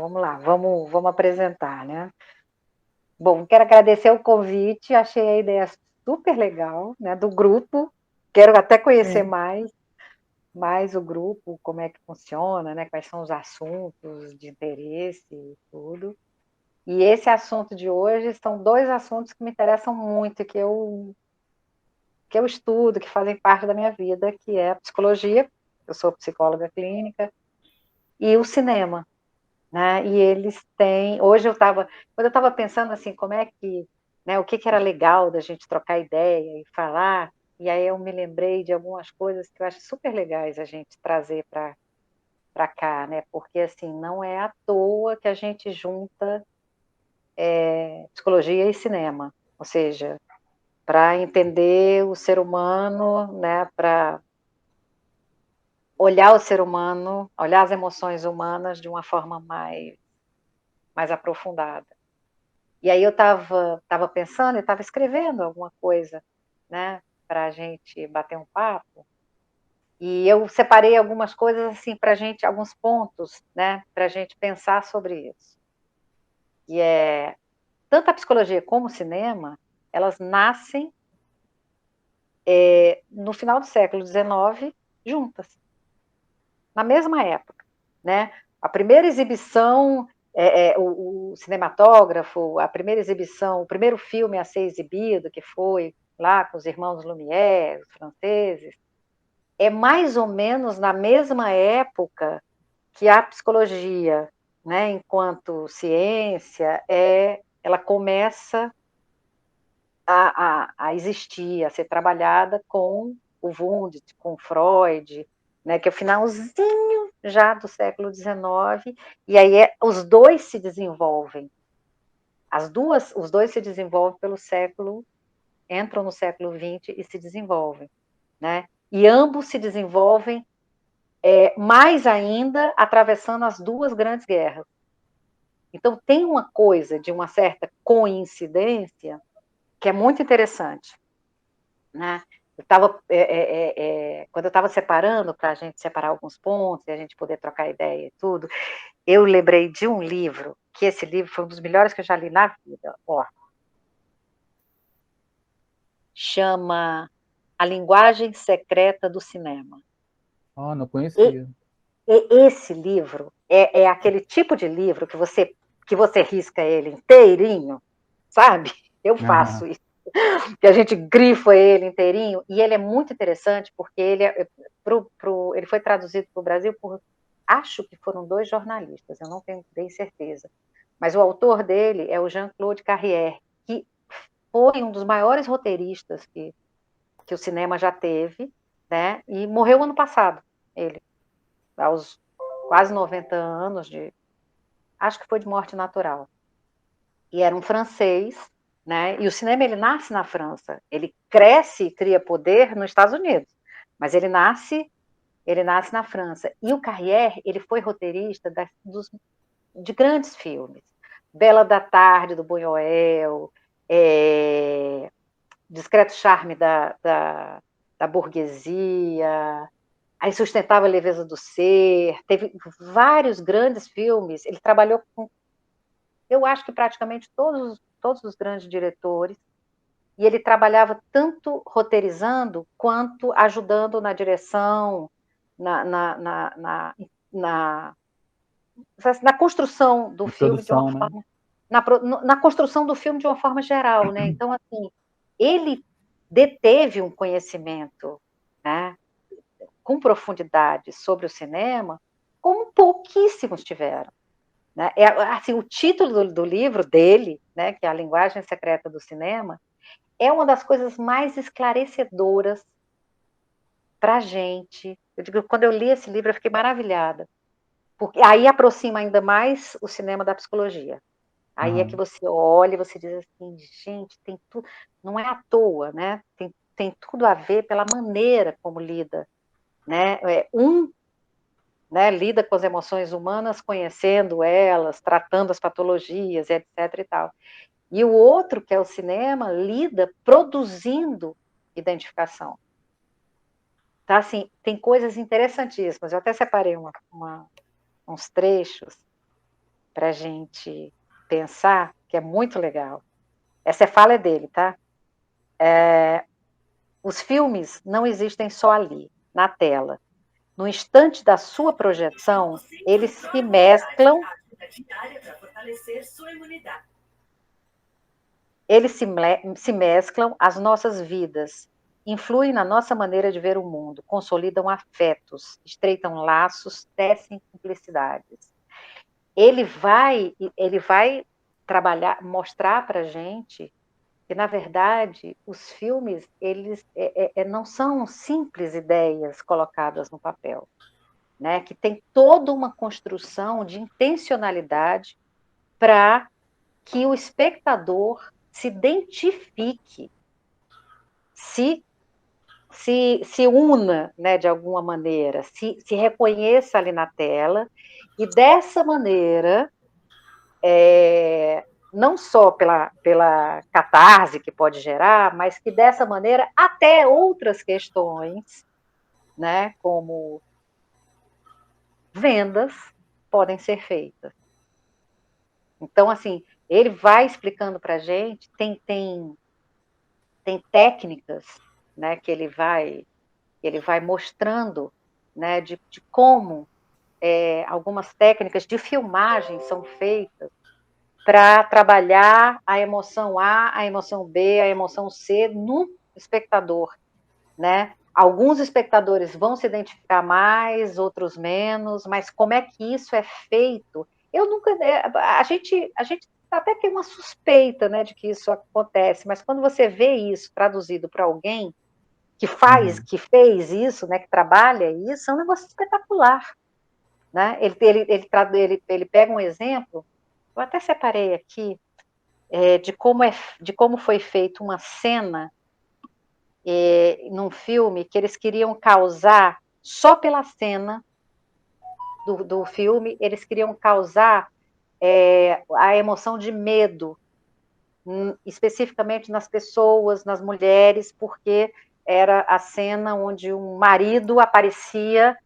vamos lá, vamos apresentar, né? Bom, quero agradecer o convite, achei a ideia super legal, né, do grupo, quero até conhecer Sim. mais o grupo, como é que funciona, né, quais são os assuntos de interesse e tudo. E esse assunto de hoje são dois assuntos que me interessam muito, que eu estudo, que fazem parte da minha vida, que é a psicologia, eu sou psicóloga clínica, e o cinema, né? E eles têm. Quando eu estava pensando assim, como é que, né, o que, que era legal da gente trocar ideia e falar, e aí eu me lembrei de algumas coisas que eu acho super legais a gente trazer para cá, né? Porque assim, não é à toa que a gente junta psicologia e cinema, ou seja, para entender o ser humano, né? Para olhar o ser humano, olhar as emoções humanas de uma forma mais aprofundada. E aí eu estava pensando, eu estava escrevendo alguma coisa, né, para a gente bater um papo, e eu separei algumas coisas assim para a gente, alguns pontos, né, para a gente pensar sobre isso. E tanto a psicologia como o cinema, elas nascem no final do século XIX juntas, na mesma época, né? A primeira exibição, o cinematógrafo, a primeira exibição, o primeiro filme a ser exibido, que foi lá com os irmãos Lumière, os franceses, é mais ou menos na mesma época que a psicologia, né, enquanto ciência, ela começa a existir, a ser trabalhada com o Wundt, com Freud, né, que é o finalzinho já do século XIX, e aí os dois se desenvolvem. Os dois se desenvolvem pelo século, entram no século XX e se desenvolvem, né? E ambos se desenvolvem mais ainda atravessando as duas grandes guerras. Então tem uma coisa de uma certa coincidência que é muito interessante, né? Quando eu estava separando, para a gente separar alguns pontos e a gente poder trocar ideia e tudo, eu lembrei de um livro, que esse livro foi um dos melhores que eu já li na vida. Ó, chama A Linguagem Secreta do Cinema. Oh, não E, conhecia. e esse livro é aquele tipo de livro que você risca ele inteirinho, sabe? Eu faço Aham. isso. Que a gente grifa ele inteirinho, e ele é muito interessante porque ele foi traduzido para o Brasil por, acho que foram dois jornalistas, eu não tenho bem certeza, mas o autor dele é o Jean-Claude Carrière, que foi um dos maiores roteiristas que o cinema já teve, né? E morreu ano passado, ele, aos quase 90 anos, acho que foi de morte natural. E era um francês, né? E o cinema ele nasce na França, ele cresce e cria poder nos Estados Unidos, mas ele nasce na França. E o Carrière, ele foi roteirista de grandes filmes, Bela da Tarde do Buñuel, Discreto Charme da burguesia, A Insustentável Leveza do Ser, teve vários grandes filmes. Ele trabalhou com, eu acho que praticamente todos os grandes diretores, e ele trabalhava tanto roteirizando quanto ajudando na direção, na, na, na, na, na, na construção do filme de uma Produção, né? forma, na construção do filme de uma forma geral, né? Então, assim, ele deteve um conhecimento, né, com profundidade sobre o cinema, como pouquíssimos tiveram. Né? Assim, o título do livro dele, né, que é A Linguagem Secreta do Cinema, é uma das coisas mais esclarecedoras para a gente. Eu digo, quando eu li esse livro, eu fiquei maravilhada, porque aí aproxima ainda mais o cinema da psicologia. Aí é que Aham. você olha e você diz assim, gente, tem tudo, não é à toa, né? Tem tudo a ver pela maneira como lida, né? Né, lida com as emoções humanas, conhecendo elas, tratando as patologias, etc. e tal. E o outro, que é o cinema, lida produzindo identificação. Tá, assim, tem coisas interessantíssimas. Eu até separei uns trechos. para a gente pensar, que é muito legal. Essa fala é dele, tá? Os filmes não existem só ali, na tela. No instante da sua projeção, eles se mesclam. Eles se mesclam às nossas vidas, influem na nossa maneira de ver o mundo, consolidam afetos, estreitam laços, tecem cumplicidades. Ele vai trabalhar, mostrar para a gente que, na verdade, os filmes eles não são simples ideias colocadas no papel, né? Que tem toda uma construção de intencionalidade para que o espectador se identifique, se una, né, de alguma maneira, se reconheça ali na tela, e dessa maneira, não só pela catarse que pode gerar, mas que dessa maneira até outras questões, né, como vendas, podem ser feitas. Então, assim, ele vai explicando para a gente, tem técnicas, né, que ele vai mostrando, né, de como algumas técnicas de filmagem são feitas para trabalhar a emoção A, a emoção B, a emoção C no espectador, né? Alguns espectadores vão se identificar mais, outros menos, mas como é que isso é feito? Eu nunca, a gente até tem uma suspeita, né, de que isso acontece, mas quando você vê isso traduzido para alguém que fez isso, né, que trabalha isso, é um negócio espetacular, né? Ele pega um exemplo, eu até separei aqui, de como foi feita uma cena num filme que eles queriam causar, só pela cena do filme, eles queriam causar a emoção de medo, especificamente nas pessoas, nas mulheres, porque era a cena onde um marido aparecia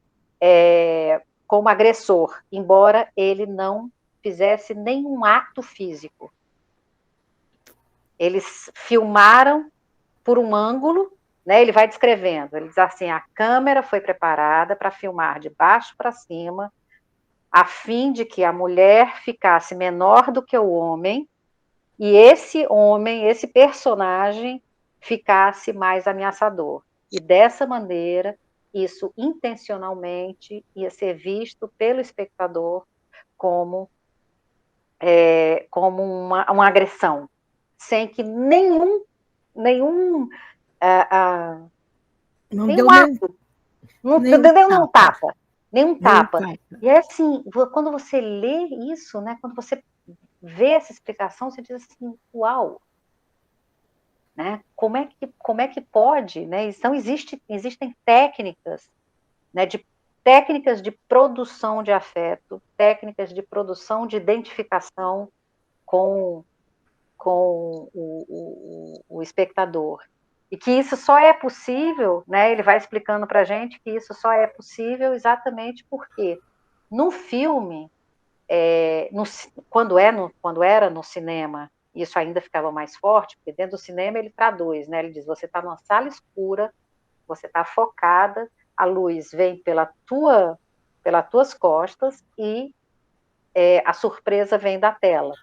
como agressor, embora ele não fizesse nenhum ato físico. Eles filmaram por um ângulo, né, ele vai descrevendo, ele diz assim, a câmera foi preparada para filmar de baixo para cima, a fim de que a mulher ficasse menor do que o homem, e esse homem, esse personagem, ficasse mais ameaçador. E dessa maneira, isso intencionalmente ia ser visto pelo espectador como uma agressão, sem que nenhum Não deu nenhum ato, nem nenhum tapa. tapa, nenhum Nem tapa. tapa. E é assim, quando você lê isso, né, quando você vê essa explicação, você diz assim, uau, né? Como é que pode, né? Então existem técnicas, né, técnicas de produção de afeto, técnicas de produção de identificação com o espectador. E que isso só é possível, né? Ele vai explicando para a gente que isso só é possível exatamente porque no filme, quando era no cinema, isso ainda ficava mais forte, porque dentro do cinema ele traduz, né? Ele diz: você está numa sala escura, você está focada, a luz vem pelas tuas costas e a surpresa vem da tela.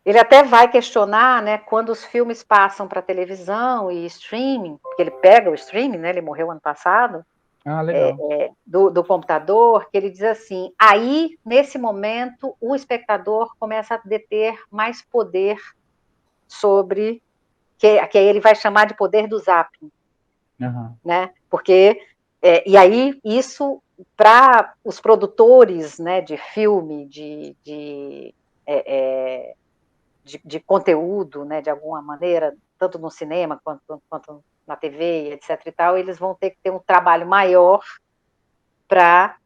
Ele até vai questionar, né, quando os filmes passam para televisão e streaming, porque ele pega o streaming, né, ele morreu ano passado, Legal. do computador, que ele diz assim, aí, nesse momento, o espectador começa a deter mais poder sobre, que aí ele vai chamar de poder do zapping, né, porque, e aí, isso, para os produtores, né, de filme, de conteúdo, né, de alguma maneira, tanto no cinema quanto na TV, etc. e tal, eles vão ter que ter um trabalho maior para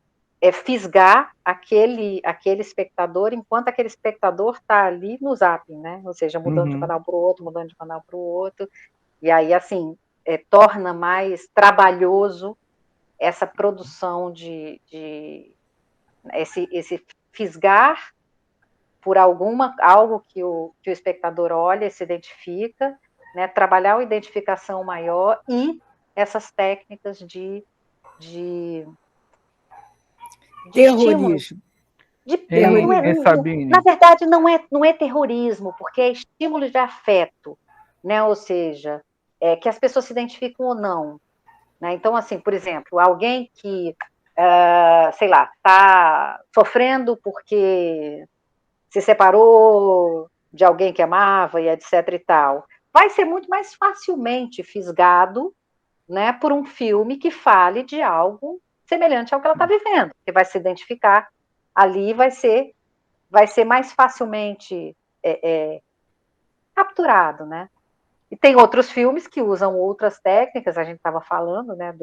fisgar aquele espectador, enquanto aquele espectador está ali no zapping, né? Ou seja, mudando de canal para o outro, mudando de canal para o outro, e aí, assim, torna mais trabalhoso essa produção esse fisgar por algo que o espectador olha e se identifica, né? Trabalhar a identificação maior e essas técnicas de estímulo. Terrorismo. Na verdade, não é terrorismo, porque é estímulo de afeto, né? Ou seja, que as pessoas se identificam ou não. Né? Então, assim, por exemplo, alguém que, sei lá, está sofrendo porque se separou de alguém que amava e etc e tal, vai ser muito mais facilmente fisgado, né, por um filme que fale de algo semelhante ao que ela está vivendo, que vai se identificar ali, vai ser mais facilmente capturado, né? E tem outros filmes que usam outras técnicas, a gente estava falando, né,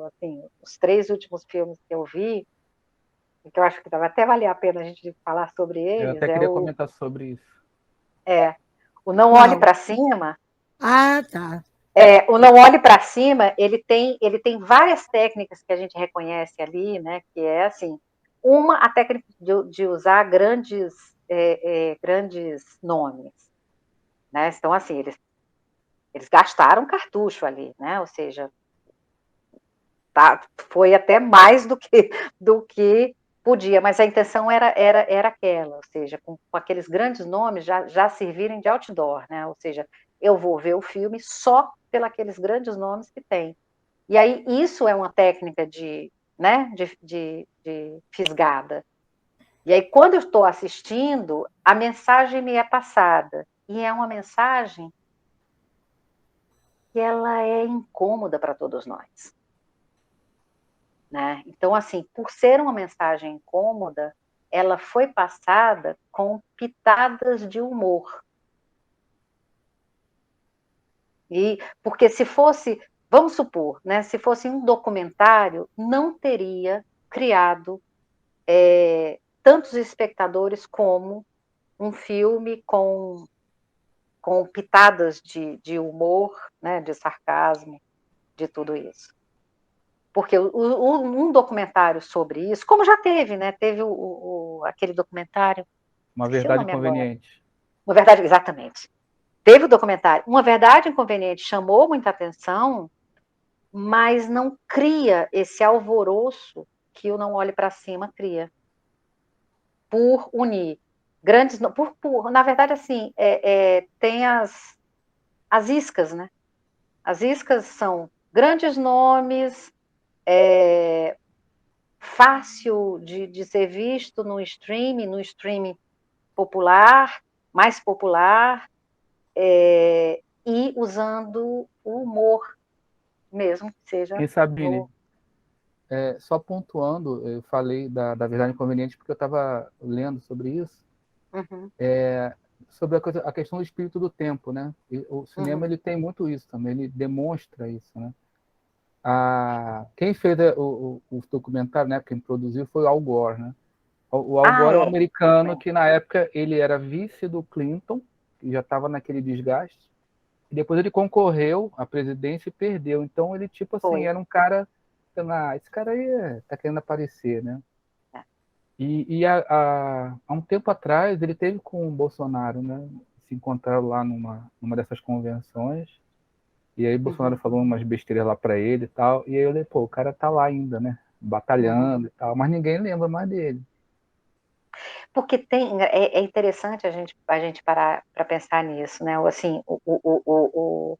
assim, os 3 últimos filmes que eu vi, que eu acho que até valer a pena a gente falar sobre Eu eles, até queria comentar sobre isso. O Não Olhe para Cima. Ah, tá. O Não Olhe para Cima, ele tem várias técnicas que a gente reconhece ali, né, que é assim, a técnica de usar grandes nomes, né? Então, assim, eles gastaram cartucho ali, né? Ou seja, foi até mais do que podia, mas a intenção era aquela, ou seja, com aqueles grandes nomes já servirem de outdoor, né? Ou seja, eu vou ver o filme só pelos grandes nomes que tem. E aí isso é uma técnica de fisgada. E aí quando eu estou assistindo, a mensagem me é passada, e é uma mensagem que ela é incômoda para todos nós. Né? Então, assim, por ser uma mensagem incômoda, ela foi passada com pitadas de humor. E porque se fosse, vamos supor, né, se fosse um documentário, não teria criado tantos espectadores como um filme com pitadas de humor, né, de sarcasmo, de tudo isso. Porque um documentário sobre isso, como já teve, né? Teve aquele documentário. Uma Verdade Inconveniente. Uma Verdade, exatamente. Teve o documentário. Uma Verdade Inconveniente chamou muita atenção, mas não cria esse alvoroço que o Não Olhe para Cima cria. Por unir grandes. Na verdade, assim, tem as iscas, né? As iscas são grandes nomes. Fácil de ser visto no streaming popular, mais popular, e usando o humor mesmo, que seja... E Sabine, só pontuando, eu falei da Verdade Inconveniente porque eu estava lendo sobre isso, sobre a questão do espírito do tempo, né? E o cinema ele tem muito isso também, ele demonstra isso, né? Quem fez o documentário, né, quem produziu foi o Al Gore, né? O Al Gore é um americano que na época ele era vice do Clinton, que já estava naquele desgaste, e depois ele concorreu à presidência e perdeu. Então ele tipo assim era um cara, esse cara aí tá querendo aparecer, né? E há um tempo atrás ele teve com o Bolsonaro, né? Se encontraram lá numa dessas convenções. E aí o Bolsonaro falou umas besteiras lá para ele e tal. E aí eu falei, pô, o cara tá lá ainda, né? Batalhando e tal, mas ninguém lembra mais dele. Porque é interessante a gente parar para pensar nisso, né? Assim, o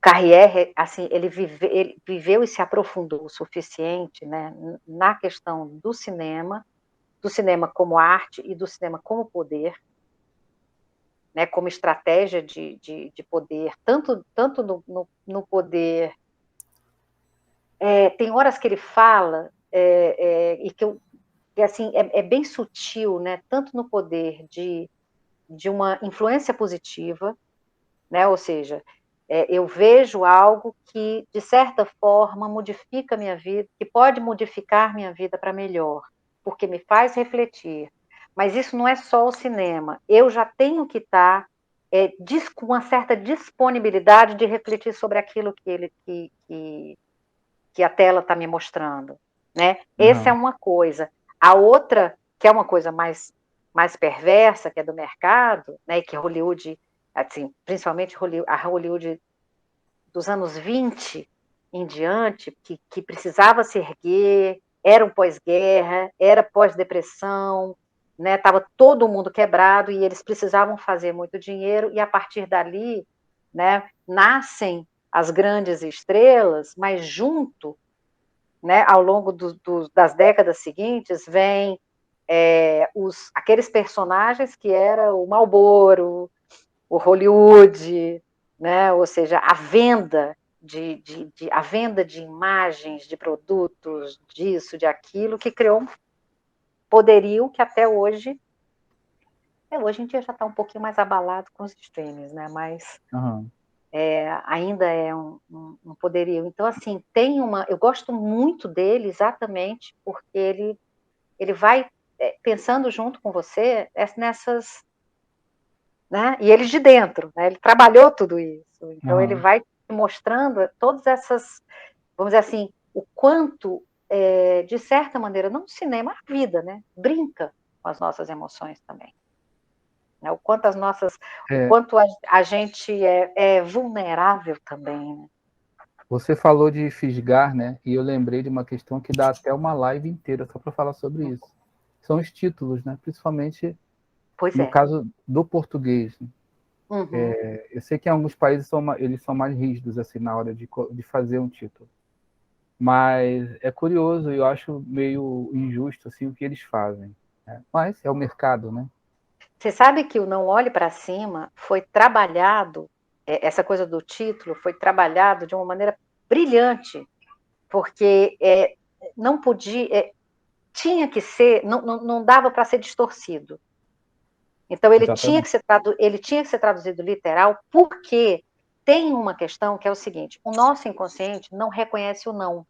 Carrière, assim, ele viveu e se aprofundou o suficiente, né, na questão do cinema como arte e do cinema como poder, né, como estratégia de poder, tanto no poder. Tem horas que ele fala, e que assim, é bem sutil, né, tanto no poder de uma influência positiva, né, ou seja, eu vejo algo que, de certa forma, modifica minha vida, que pode modificar minha vida para melhor, porque me faz refletir. Mas isso não é só o cinema. Eu já tenho que estar com uma certa disponibilidade de refletir sobre aquilo que a tela está me mostrando. Né? Essa é uma coisa. A outra que é uma coisa mais perversa, que é do mercado, né, e que Hollywood, assim, principalmente a Hollywood dos anos 20 em diante, que precisava se erguer, era um pós-guerra, era pós-depressão, né, estava todo mundo quebrado e eles precisavam fazer muito dinheiro, e a partir dali, né, nascem as grandes estrelas, mas junto, né, ao longo das décadas seguintes, vem aqueles personagens que era o Marlboro, o Hollywood, né, ou seja, a venda a venda de imagens, de produtos, disso, de aquilo, que criou um poderio que até hoje a gente já está um pouquinho mais abalado com os streams, né? Mas ainda é um poderio. Então, assim, eu gosto muito dele exatamente porque ele vai pensando junto com você nessas, né? E ele de dentro, né? Ele trabalhou tudo isso. Então, ele vai mostrando todas essas, vamos dizer assim, o quanto, de certa maneira, não o cinema, a vida, né? Brinca com as nossas emoções também. Né? O quanto a gente é vulnerável também, né? Você falou de fisgar, né? E eu lembrei de uma questão que dá até uma live inteira só para falar sobre isso. São os títulos, né? Principalmente no caso do português. Né? Uhum. Eu sei que em alguns países eles são mais rígidos assim na hora de fazer um título, mas é curioso e eu acho meio injusto assim o que eles fazem. Né? Mas é o mercado, né? Você sabe que o Não Olhe para Cima foi trabalhado, essa coisa do título foi trabalhado de uma maneira brilhante, porque não podia, tinha que ser, não dava para ser distorcido. Então ele tinha que ser traduzido literal, porque tem uma questão que é o seguinte: o nosso inconsciente não reconhece o não.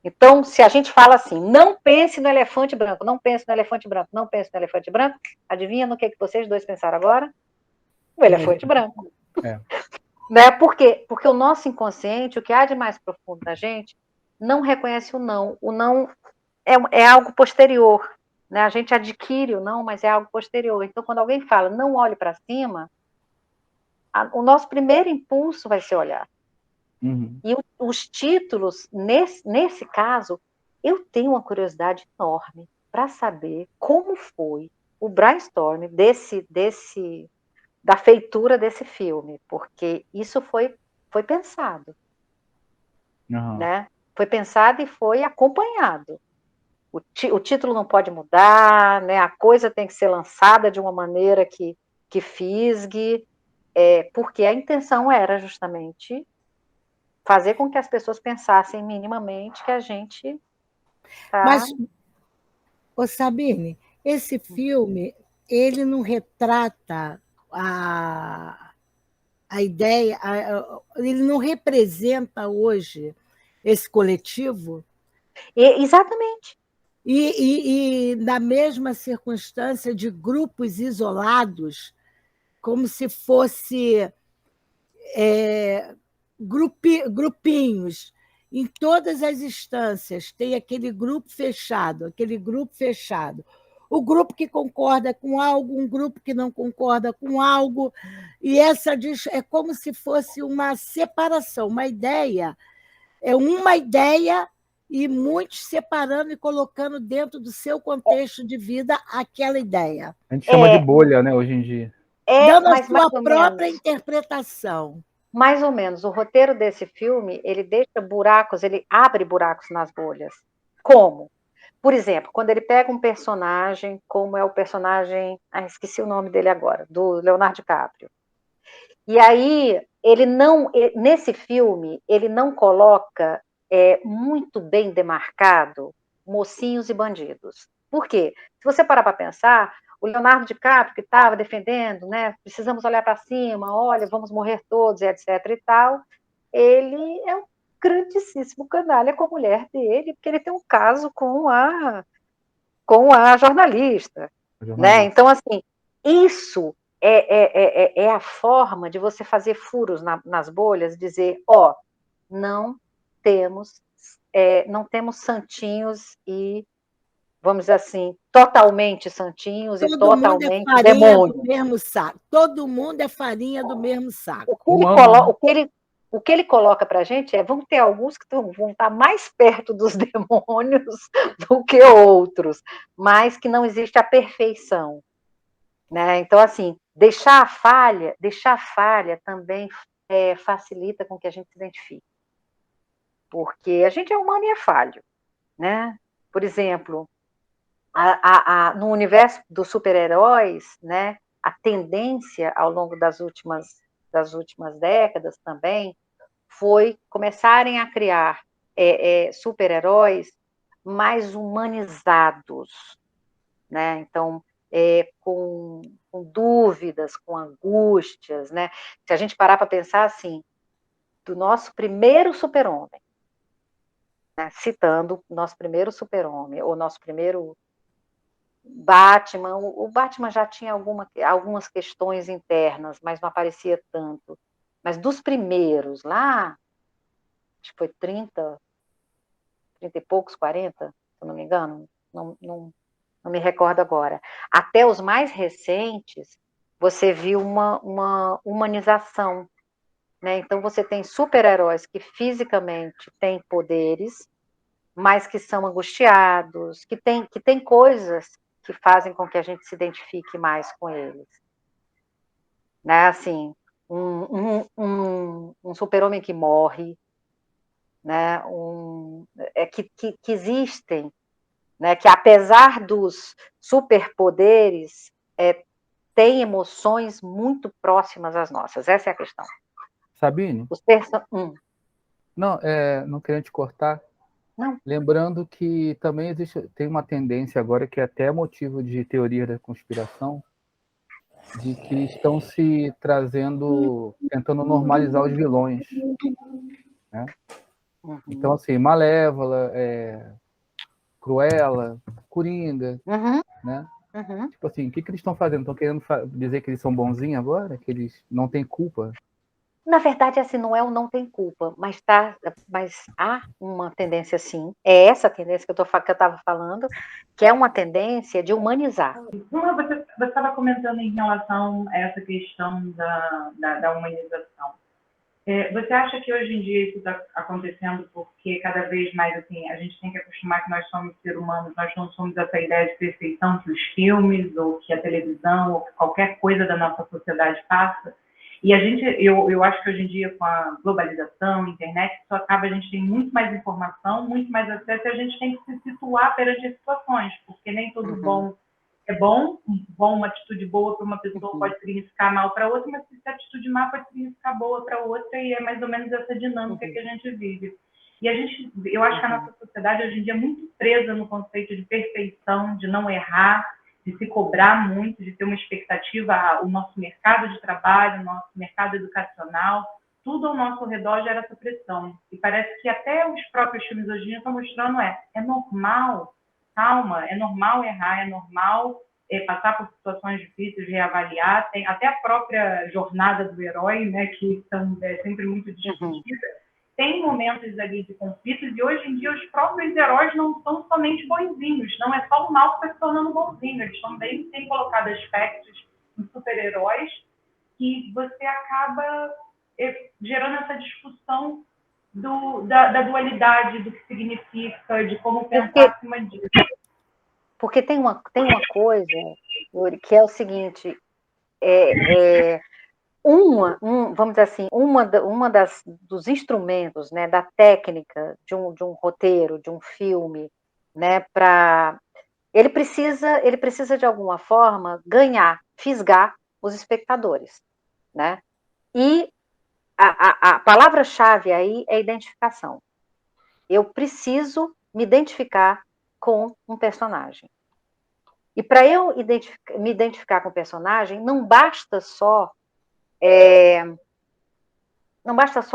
Então, se a gente fala assim, não pense no elefante branco, não pense no elefante branco, não pense no elefante branco, adivinha no que vocês dois pensaram agora? O elefante branco. Né? Por quê? Porque o nosso inconsciente, o que há de mais profundo na gente, não reconhece o não. O não é algo posterior. Né? A gente adquire o não, mas é algo posterior. Então, quando alguém fala, não olhe para cima, o nosso primeiro impulso vai ser olhar. Uhum. E os títulos, nesse caso, eu tenho uma curiosidade enorme para saber como foi o brainstorm da feitura desse filme, porque isso foi pensado, né? Foi pensado e foi acompanhado. O título não pode mudar, né? A coisa tem que ser lançada de uma maneira que fisgue, porque a intenção era justamente fazer com que as pessoas pensassem minimamente que a gente tá... Mas, Sabine, esse filme, ele não retrata a ideia, ele não representa hoje esse coletivo? Exatamente. E na mesma circunstância de grupos isolados, como se fosse grupinhos. Em todas as instâncias tem aquele grupo fechado. O grupo que concorda com algo, um grupo que não concorda com algo, e essa é como se fosse uma separação, uma ideia e muitos separando e colocando dentro do seu contexto de vida aquela ideia. A gente chama de bolha, né, hoje em dia. Dando a sua própria interpretação. Mais ou menos. O roteiro desse filme, ele deixa buracos, ele abre buracos nas bolhas. Como? Por exemplo, quando ele pega um personagem, como é o personagem, esqueci o nome dele agora, do Leonardo DiCaprio. E aí, nesse filme, ele não coloca muito bem demarcado mocinhos e bandidos. Por quê? Se você parar para pensar, o Leonardo DiCaprio, que estava defendendo, né, precisamos olhar para cima, olha, vamos morrer todos, etc. e tal, ele é um grandíssimo canalha com a mulher dele, porque ele tem um caso com a jornalista. Né? Então, assim, isso é a forma de você fazer furos nas bolhas, dizer, não temos santinhos e vamos dizer assim, totalmente santinhos e Todo mundo é totalmente farinha do demônios. mesmo saco. Todo mundo é farinha do mesmo saco. O que ele coloca para a gente vão ter alguns que vão estar mais perto dos demônios do que outros, mas que não existe a perfeição. Né? Então, assim, deixar a falha também facilita com que a gente se identifique. Porque a gente é humano e é falho. Né? Por exemplo, no universo dos super-heróis, né, a tendência ao longo das últimas décadas também foi começarem a criar super-heróis mais humanizados, né? Então, com dúvidas, com angústias, né? Se a gente parar para pensar assim, do nosso primeiro super-homem, né? Citando nosso primeiro super-homem, ou nosso primeiro Batman, o Batman já tinha algumas questões internas, mas não aparecia tanto. Mas dos primeiros, lá, acho que foi 30 e poucos, 40, se eu não me engano, não me recordo agora. Até os mais recentes, você viu uma humanização. Né? Então, você tem super-heróis que fisicamente têm poderes, mas que são angustiados, que tem coisas que fazem com que a gente se identifique mais com eles. Né? Assim, um super-homem que morre, né? Que existem, né? Que apesar dos superpoderes, tem emoções muito próximas às nossas. Essa é a questão. Sabine? Não, não querendo te cortar. Não. Lembrando que também tem uma tendência agora que é até motivo de teoria da conspiração, de que estão se tentando normalizar os vilões. Né? Uhum. Então, assim, Malévola, Cruella, Coringa, né? Tipo assim, o que eles estão fazendo? Estão querendo dizer que eles são bonzinhos agora? Que eles não têm culpa? Na verdade, assim, não tem culpa, mas há uma tendência, sim. É essa tendência que eu estava falando, que é uma tendência de humanizar. Você estava comentando em relação a essa questão da humanização. Você acha que hoje em dia isso está acontecendo porque cada vez mais assim, a gente tem que acostumar que nós somos seres humanos, nós não somos essa ideia de perfeição que os filmes, ou que a televisão, ou que qualquer coisa da nossa sociedade passa? E eu acho que hoje em dia, com a globalização, a internet, isso acaba, a gente tem muito mais informação, muito mais acesso, e a gente tem que se situar perante as situações, porque nem todo bom é bom, uma atitude boa para uma pessoa pode significar mal para outra, mas se a atitude má pode significar boa para outra, e é mais ou menos essa dinâmica que a gente vive. E eu acho que a nossa sociedade hoje em dia é muito presa no conceito de perfeição, de não errar, de se cobrar muito, de ter uma expectativa, o nosso mercado de trabalho, o nosso mercado educacional, tudo ao nosso redor gera essa pressão. E parece que até os próprios filmes hoje em dia estão mostrando é normal, calma, é normal errar, é normal passar por situações difíceis, reavaliar, tem até a própria jornada do herói, né, que são sempre muito discutidas, tem momentos ali de conflitos, e hoje em dia os próprios heróis não são somente bonzinhos, não é só o mal que está se tornando bonzinho, eles também têm colocado aspectos em super-heróis que você acaba gerando essa discussão da dualidade, do que significa, de como pensar acima disso. Porque tem uma coisa, Yuri, que é o seguinte, vamos dizer assim, dos instrumentos, né, da técnica de um roteiro, de um filme, né, ele precisa de alguma forma fisgar os espectadores, né? E a palavra-chave aí é identificação. Eu preciso me identificar com um personagem. E para eu me identificar com o personagem, não basta só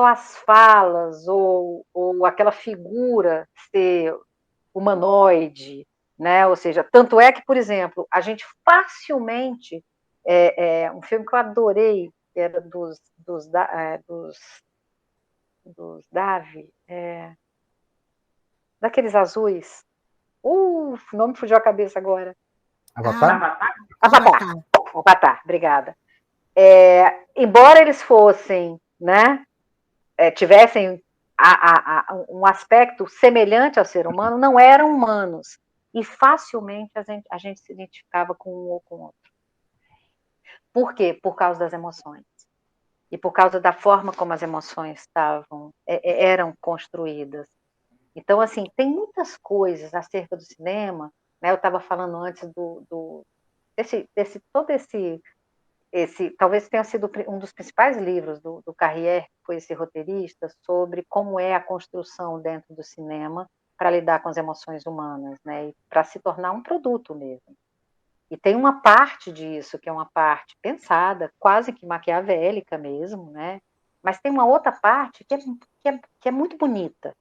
as falas ou aquela figura ser humanoide, né? Ou seja, tanto é que, por exemplo, a gente facilmente um filme que eu adorei, que era dos Davi, daqueles azuis. O nome fugiu a cabeça agora. Avatar? Avatar, obrigada. Embora eles fossem, né, tivessem um aspecto semelhante ao ser humano, não eram humanos. E facilmente a gente se identificava com um ou com o outro. Por quê? Por causa das emoções. E por causa da forma como as emoções eram construídas. Então, assim, tem muitas coisas acerca do cinema, né? Eu estava falando antes talvez tenha sido um dos principais livros do Carrière, que foi esse roteirista, sobre como é a construção dentro do cinema para lidar com as emoções humanas, né? E para se tornar um produto mesmo. E tem uma parte disso, que é uma parte pensada, quase que maquiavélica mesmo, né? Mas tem uma outra parte que é muito bonita,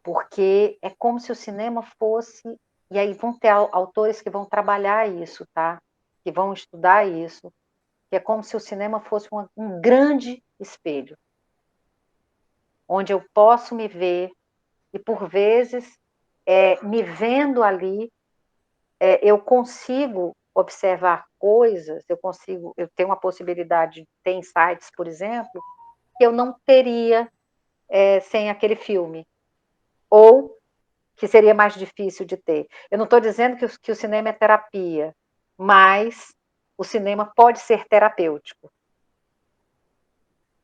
porque é como se o cinema fosse, e aí vão ter autores que vão trabalhar isso, tá? Que vão estudar isso, que é como se o cinema fosse um grande espelho, onde eu posso me ver, e por vezes, me vendo ali, eu consigo observar coisas, eu tenho uma possibilidade de ter insights, por exemplo, que eu não teria sem aquele filme, ou que seria mais difícil de ter. Eu não estou dizendo que o cinema é terapia, mas o cinema pode ser terapêutico.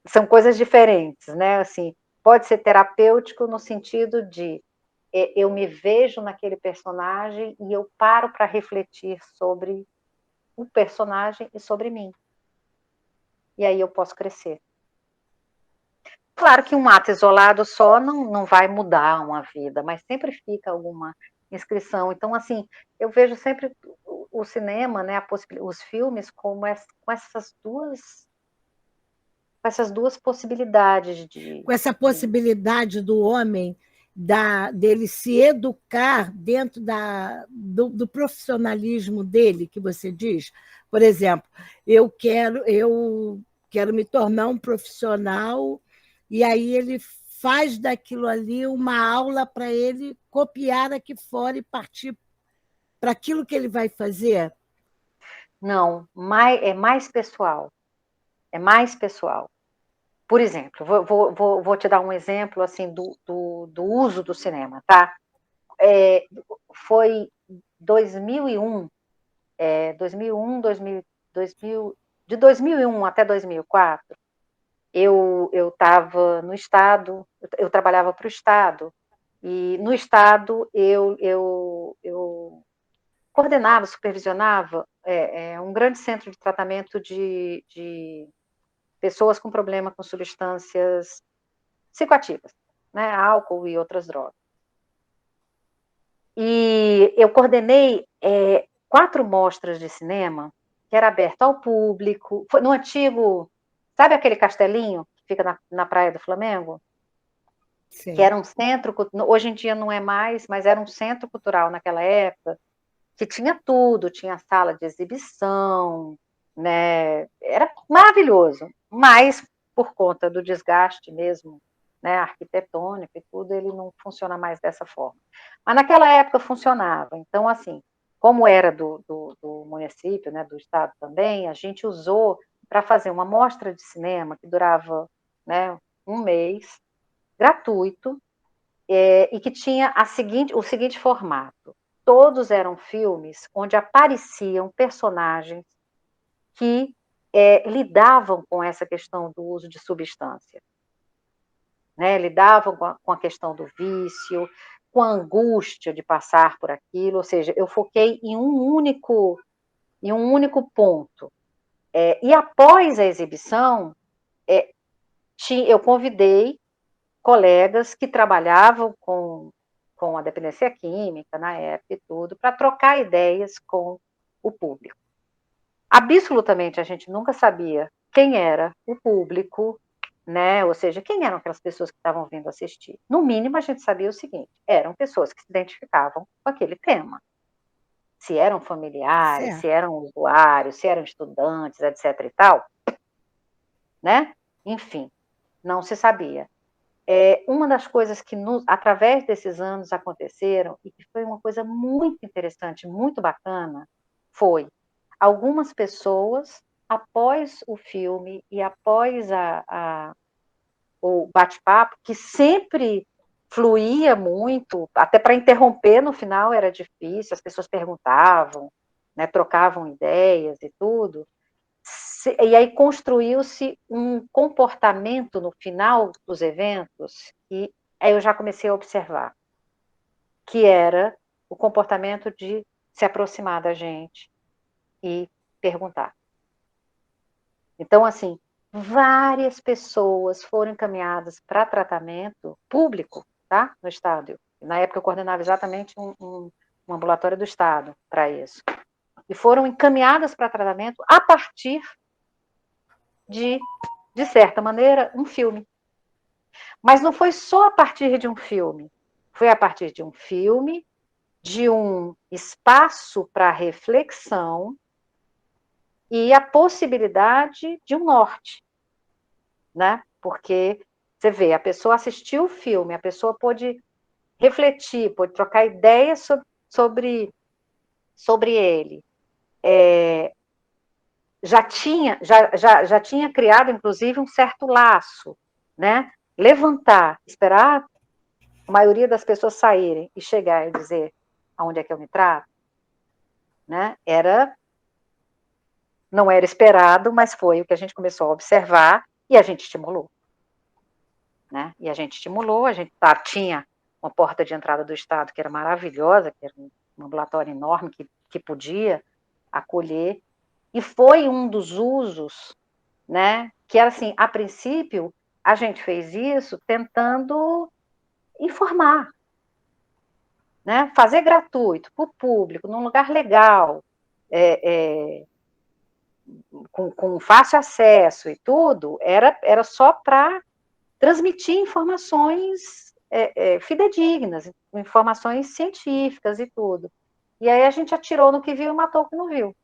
São coisas diferentes, né? Assim, pode ser terapêutico no sentido de eu me vejo naquele personagem e eu paro para refletir sobre o personagem e sobre mim. E aí eu posso crescer. Claro que um ato isolado só não vai mudar uma vida, mas sempre fica alguma inscrição. Então, assim, eu vejo sempre o cinema, né, os filmes, como com essas duas possibilidades com essa possibilidade do homem dele se educar dentro do profissionalismo dele, que você diz. Por exemplo, eu quero me tornar um profissional, e aí ele faz daquilo ali uma aula para ele copiar aqui fora e partir para aquilo que ele vai fazer. Não, é mais pessoal. É mais pessoal. Por exemplo, vou te dar um exemplo assim do uso do cinema, tá? Foi 2001, 2000, de 2001 até 2004, eu estava no Estado, eu trabalhava para o Estado, e no Estado eu coordenava, supervisionava um grande centro de tratamento de pessoas com problema com substâncias psicoativas, né, álcool e outras drogas. E eu coordenei 4 mostras de cinema, que era aberto ao público, no antigo, sabe aquele castelinho que fica na Praia do Flamengo? Sim. Que era um centro, hoje em dia não é mais, mas era um centro cultural naquela época, que tinha tudo, tinha sala de exibição, né? Era maravilhoso, mas por conta do desgaste mesmo, né, arquitetônico e tudo, ele não funciona mais dessa forma. Mas naquela época funcionava. Então, assim, como era do município, né, do estado também, a gente usou para fazer uma mostra de cinema que durava, né, um mês, gratuito, e que tinha o seguinte formato. Todos eram filmes onde apareciam personagens que lidavam com essa questão do uso de substância. Né? Lidavam com a questão do vício, com a angústia de passar por aquilo, ou seja, eu foquei em um único ponto. E após a exibição, eu convidei colegas que trabalhavam com a dependência química na época e tudo, para trocar ideias com o público. Absolutamente, a gente nunca sabia quem era o público, né? Ou seja, quem eram aquelas pessoas que estavam vindo assistir. No mínimo, a gente sabia o seguinte: eram pessoas que se identificavam com aquele tema. Se eram familiares, certo, se eram usuários, se eram estudantes, etc. e tal, né? Enfim, não se sabia. uma das coisas que, através desses anos, aconteceram, e que foi uma coisa muito interessante, muito bacana, foi algumas pessoas, após o filme e após o bate-papo, que sempre fluía muito, até para interromper no final era difícil, as pessoas perguntavam, né, trocavam ideias e tudo, e aí construiu-se um comportamento no final dos eventos, e aí eu já comecei a observar, que era o comportamento de se aproximar da gente e perguntar. Então, assim, várias pessoas foram encaminhadas para tratamento público, tá? No Estado. Na época eu coordenava exatamente um ambulatório do Estado para isso. E foram encaminhadas para tratamento a partir de certa maneira, um filme. Mas não foi só a partir de um filme. Foi a partir de um filme, de um espaço para reflexão e a possibilidade de um norte, né? Porque você vê, a pessoa assistiu o filme, a pessoa pôde refletir, pôde trocar ideias sobre ele. Já tinha criado, inclusive, um certo laço, né? Levantar, esperar a maioria das pessoas saírem e chegar e dizer aonde é que eu me trato, né? Não era esperado, mas foi o que a gente começou a observar e a gente estimulou, né? E a gente estimulou, a gente tinha uma porta de entrada do Estado que era maravilhosa, que era um ambulatório enorme que podia acolher, e foi um dos usos, né? Que era assim, a princípio, a gente fez isso tentando informar, né? Fazer gratuito para o público, num lugar legal, com fácil acesso e tudo, era só para transmitir informações fidedignas, informações científicas e tudo. E aí a gente atirou no que viu e matou o que não viu.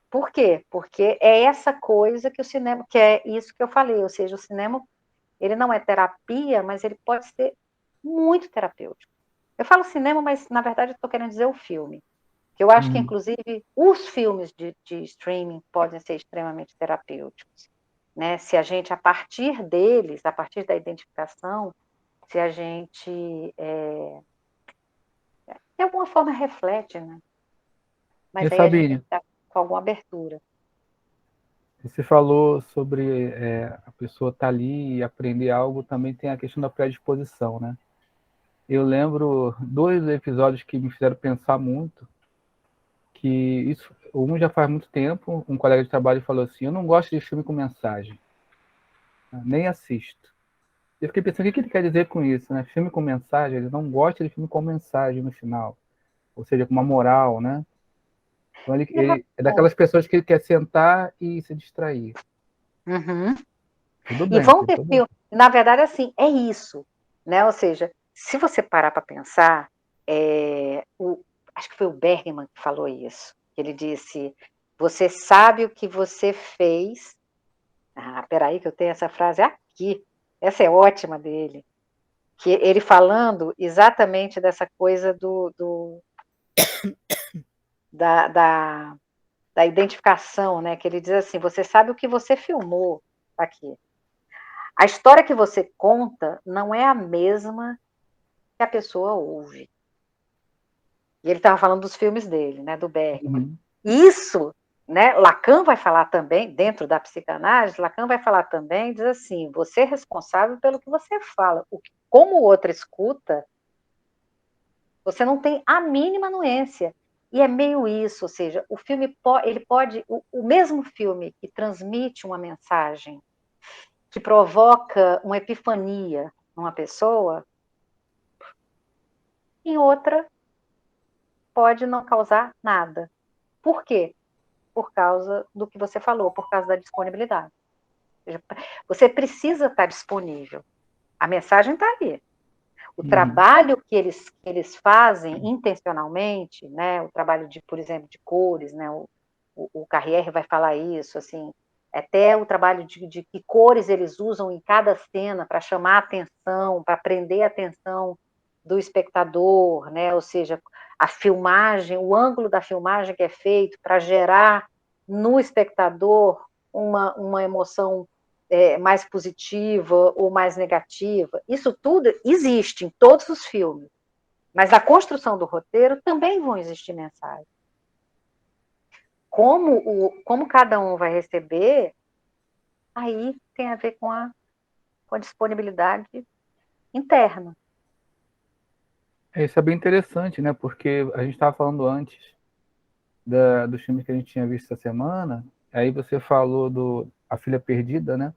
Por quê? Porque é essa coisa que o cinema, que é isso que eu falei, ou seja, o cinema, ele não é terapia, mas ele pode ser muito terapêutico. Eu falo cinema, mas na verdade eu estou querendo dizer o filme. Que eu acho que, inclusive, os filmes de streaming podem ser extremamente terapêuticos, né? Se a gente, a partir deles, a partir da identificação, se a gente, de alguma forma, reflete, né? Mas E aí a gente tem Sabine, que estar com alguma abertura. você falou sobre a pessoa estar ali e aprender algo, também tem a questão da predisposição, né? Eu lembro 2 episódios que me fizeram pensar muito, que isso, um já faz muito tempo, um colega de trabalho falou assim, eu não gosto de filme com mensagem, nem assisto. Eu fiquei pensando, o que ele quer dizer com isso, né? Filme com mensagem, ele não gosta de filme com mensagem no final, ou seja, com uma moral, né? Então ele é daquelas pessoas que ele quer sentar e se distrair. Uhum. Tudo E bem, vão tem ter todo. filme. Na verdade, assim, é isso, né? Ou seja, se você parar para pensar, acho que foi o Bergman que falou isso. Ele disse: você sabe o que você fez. Ah, peraí, que eu tenho essa frase aqui. Essa é ótima dele. Que ele falando exatamente dessa coisa da identificação, né? Que ele diz assim: você sabe o que você filmou aqui. A história que você conta não é a mesma que a pessoa ouve. E ele estava falando dos filmes dele, né? Do Bergman. Uhum. Isso, né? Lacan vai falar também, dentro da psicanálise, Lacan vai falar também, diz assim: você é responsável pelo que você fala. Como o outro escuta, você não tem a mínima anuência. E é meio isso, ou seja, o filme ele pode, o mesmo filme que transmite uma mensagem, que provoca uma epifania numa pessoa, em outra pode não causar nada. Por quê? Por causa do que você falou, por causa da disponibilidade. Você precisa estar disponível. A mensagem está ali. O trabalho que eles fazem intencionalmente, né, o trabalho de, por exemplo, de cores, né, o Carrière vai falar isso, assim, até o trabalho de que cores eles usam em cada cena para chamar a atenção, para prender a atenção do espectador, né? Ou seja, a filmagem, o ângulo da filmagem que é feito para gerar no espectador uma emoção mais positiva ou mais negativa. Isso tudo existe em todos os filmes, mas na construção do roteiro também vão existir mensagens. Como cada um vai receber, aí tem a ver com a disponibilidade interna. Isso é bem interessante, né? Porque a gente estava falando antes dos filmes que a gente tinha visto essa semana, aí você falou do A Filha Perdida, né?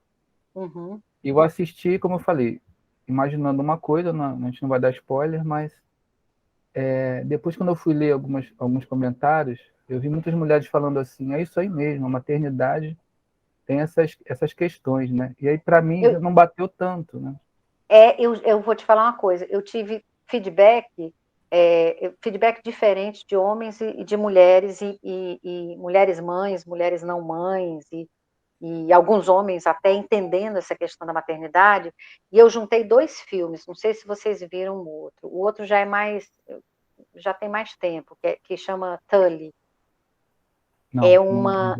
Uhum. E eu assisti, como eu falei, imaginando uma coisa, a gente não vai dar spoiler, mas depois quando eu fui ler alguns comentários, eu vi muitas mulheres falando assim, é isso aí mesmo, a maternidade tem essas questões, né? E aí, para mim, já não bateu tanto, né? Eu vou te falar uma coisa, eu tive feedback diferente de homens e de mulheres, e mulheres mães, mulheres não mães, e alguns homens até entendendo essa questão da maternidade, e eu juntei 2 filmes, não sei se vocês viram o outro já tem mais tempo, que chama Tully. Não.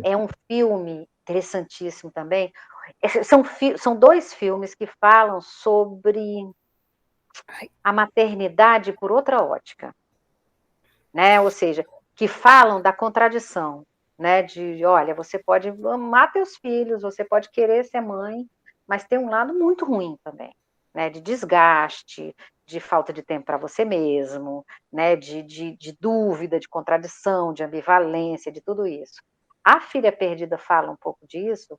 É um filme interessantíssimo também. São 2 filmes que falam sobre a maternidade por outra ótica, né? Ou seja, que falam da contradição, né? Olha, você pode amar teus filhos, você pode querer ser mãe, mas tem um lado muito ruim também, né? De desgaste, de falta de tempo para você mesmo, né? De dúvida, de contradição, de ambivalência, de tudo isso. A Filha Perdida fala um pouco disso,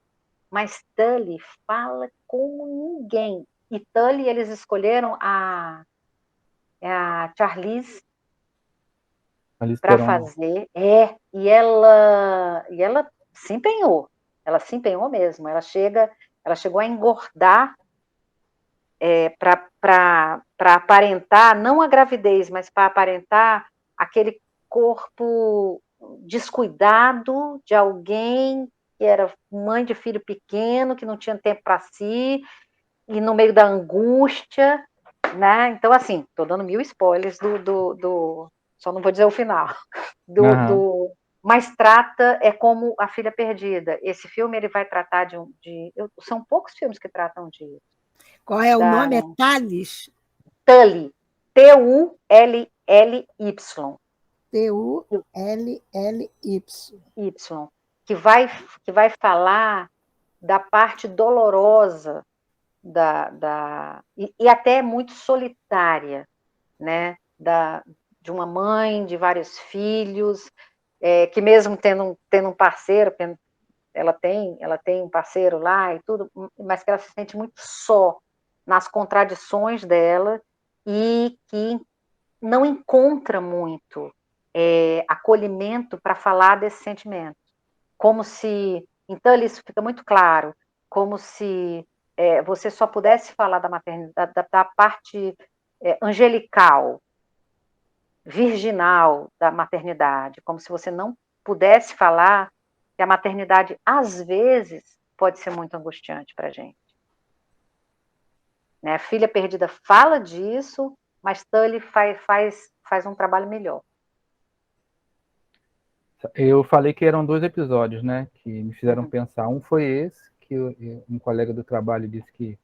mas Tully fala como ninguém. E Tully, eles escolheram a Charlize para fazer, e ela se empenhou mesmo, ela chegou a engordar para aparentar, não a gravidez, mas para aparentar aquele corpo descuidado de alguém que era mãe de filho pequeno, que não tinha tempo para si, e no meio da angústia, né? Então, assim, estou dando 1000 spoilers só não vou dizer o final, mas trata, como A Filha Perdida. Esse filme ele vai tratar são poucos filmes que tratam disso. Qual é o nome? É Thales? Tully, Tully. Tully. Que vai falar da parte dolorosa e até muito solitária, né? De uma mãe, de vários filhos, que mesmo tendo um parceiro, ela tem um parceiro lá e tudo, mas que ela se sente muito só nas contradições dela e que não encontra muito acolhimento para falar desse sentimento. Como se, então isso fica muito claro, como se você só pudesse falar da maternidade, da parte angelical, virginal da maternidade, como se você não pudesse falar que a maternidade, às vezes, pode ser muito angustiante para a gente. Né? A Filha Perdida fala disso, mas Tully faz um trabalho melhor. Eu falei que eram 2 episódios, né, que me fizeram pensar. Um foi esse, que um colega do trabalho disse que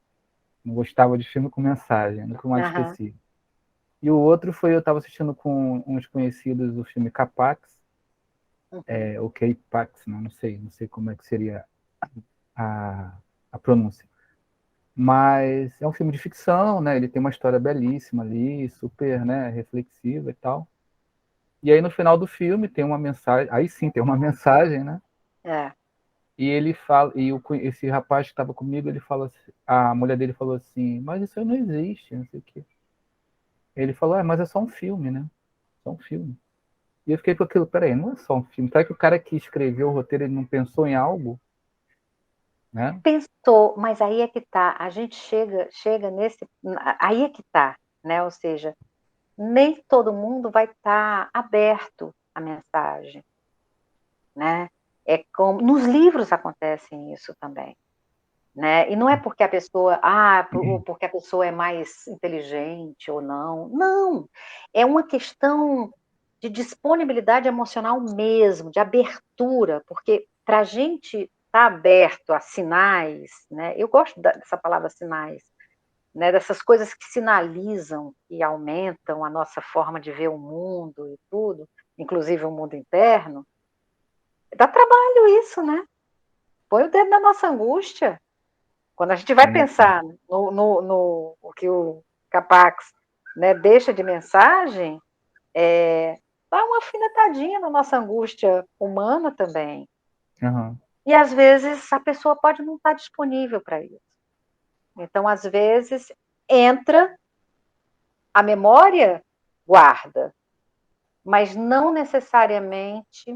não gostava de filme com mensagem, nunca mais esqueci. E o outro foi, eu estava assistindo com uns conhecidos o filme Capax, ou K-Pax, não sei como é que seria a pronúncia. Mas é um filme de ficção, né? Ele tem uma história belíssima ali, super, né, reflexiva e tal. E aí no final do filme tem uma mensagem, aí sim tem uma mensagem, né? E ele fala, esse rapaz que estava comigo, ele fala, a mulher dele falou assim, mas isso aí não existe, não sei o quê. Ele falou, mas é só um filme, né? Só um filme. E eu fiquei com aquilo, peraí, não é só um filme. Será que o cara que escreveu o roteiro ele não pensou em algo? Né? Pensou, mas aí é que tá. A gente chega nesse. Aí é que tá, né? Ou seja, nem todo mundo vai estar aberto à mensagem, né? É como nos livros acontecem isso também, né? E não é porque a pessoa, porque a pessoa é mais inteligente ou não. Não, é uma questão de disponibilidade emocional mesmo, de abertura, porque para a gente estar aberto a sinais, né? Eu gosto dessa palavra sinais, né? Dessas coisas que sinalizam e aumentam a nossa forma de ver o mundo e tudo, inclusive o mundo interno. Dá trabalho isso, né? Põe o dedo na nossa angústia. Quando a gente vai pensar no o que o Capax, né, deixa de mensagem, dá uma afinetadinha na nossa angústia humana também. Uhum. E às vezes a pessoa pode não estar disponível para isso. Então, às vezes, entra, a memória guarda, mas não necessariamente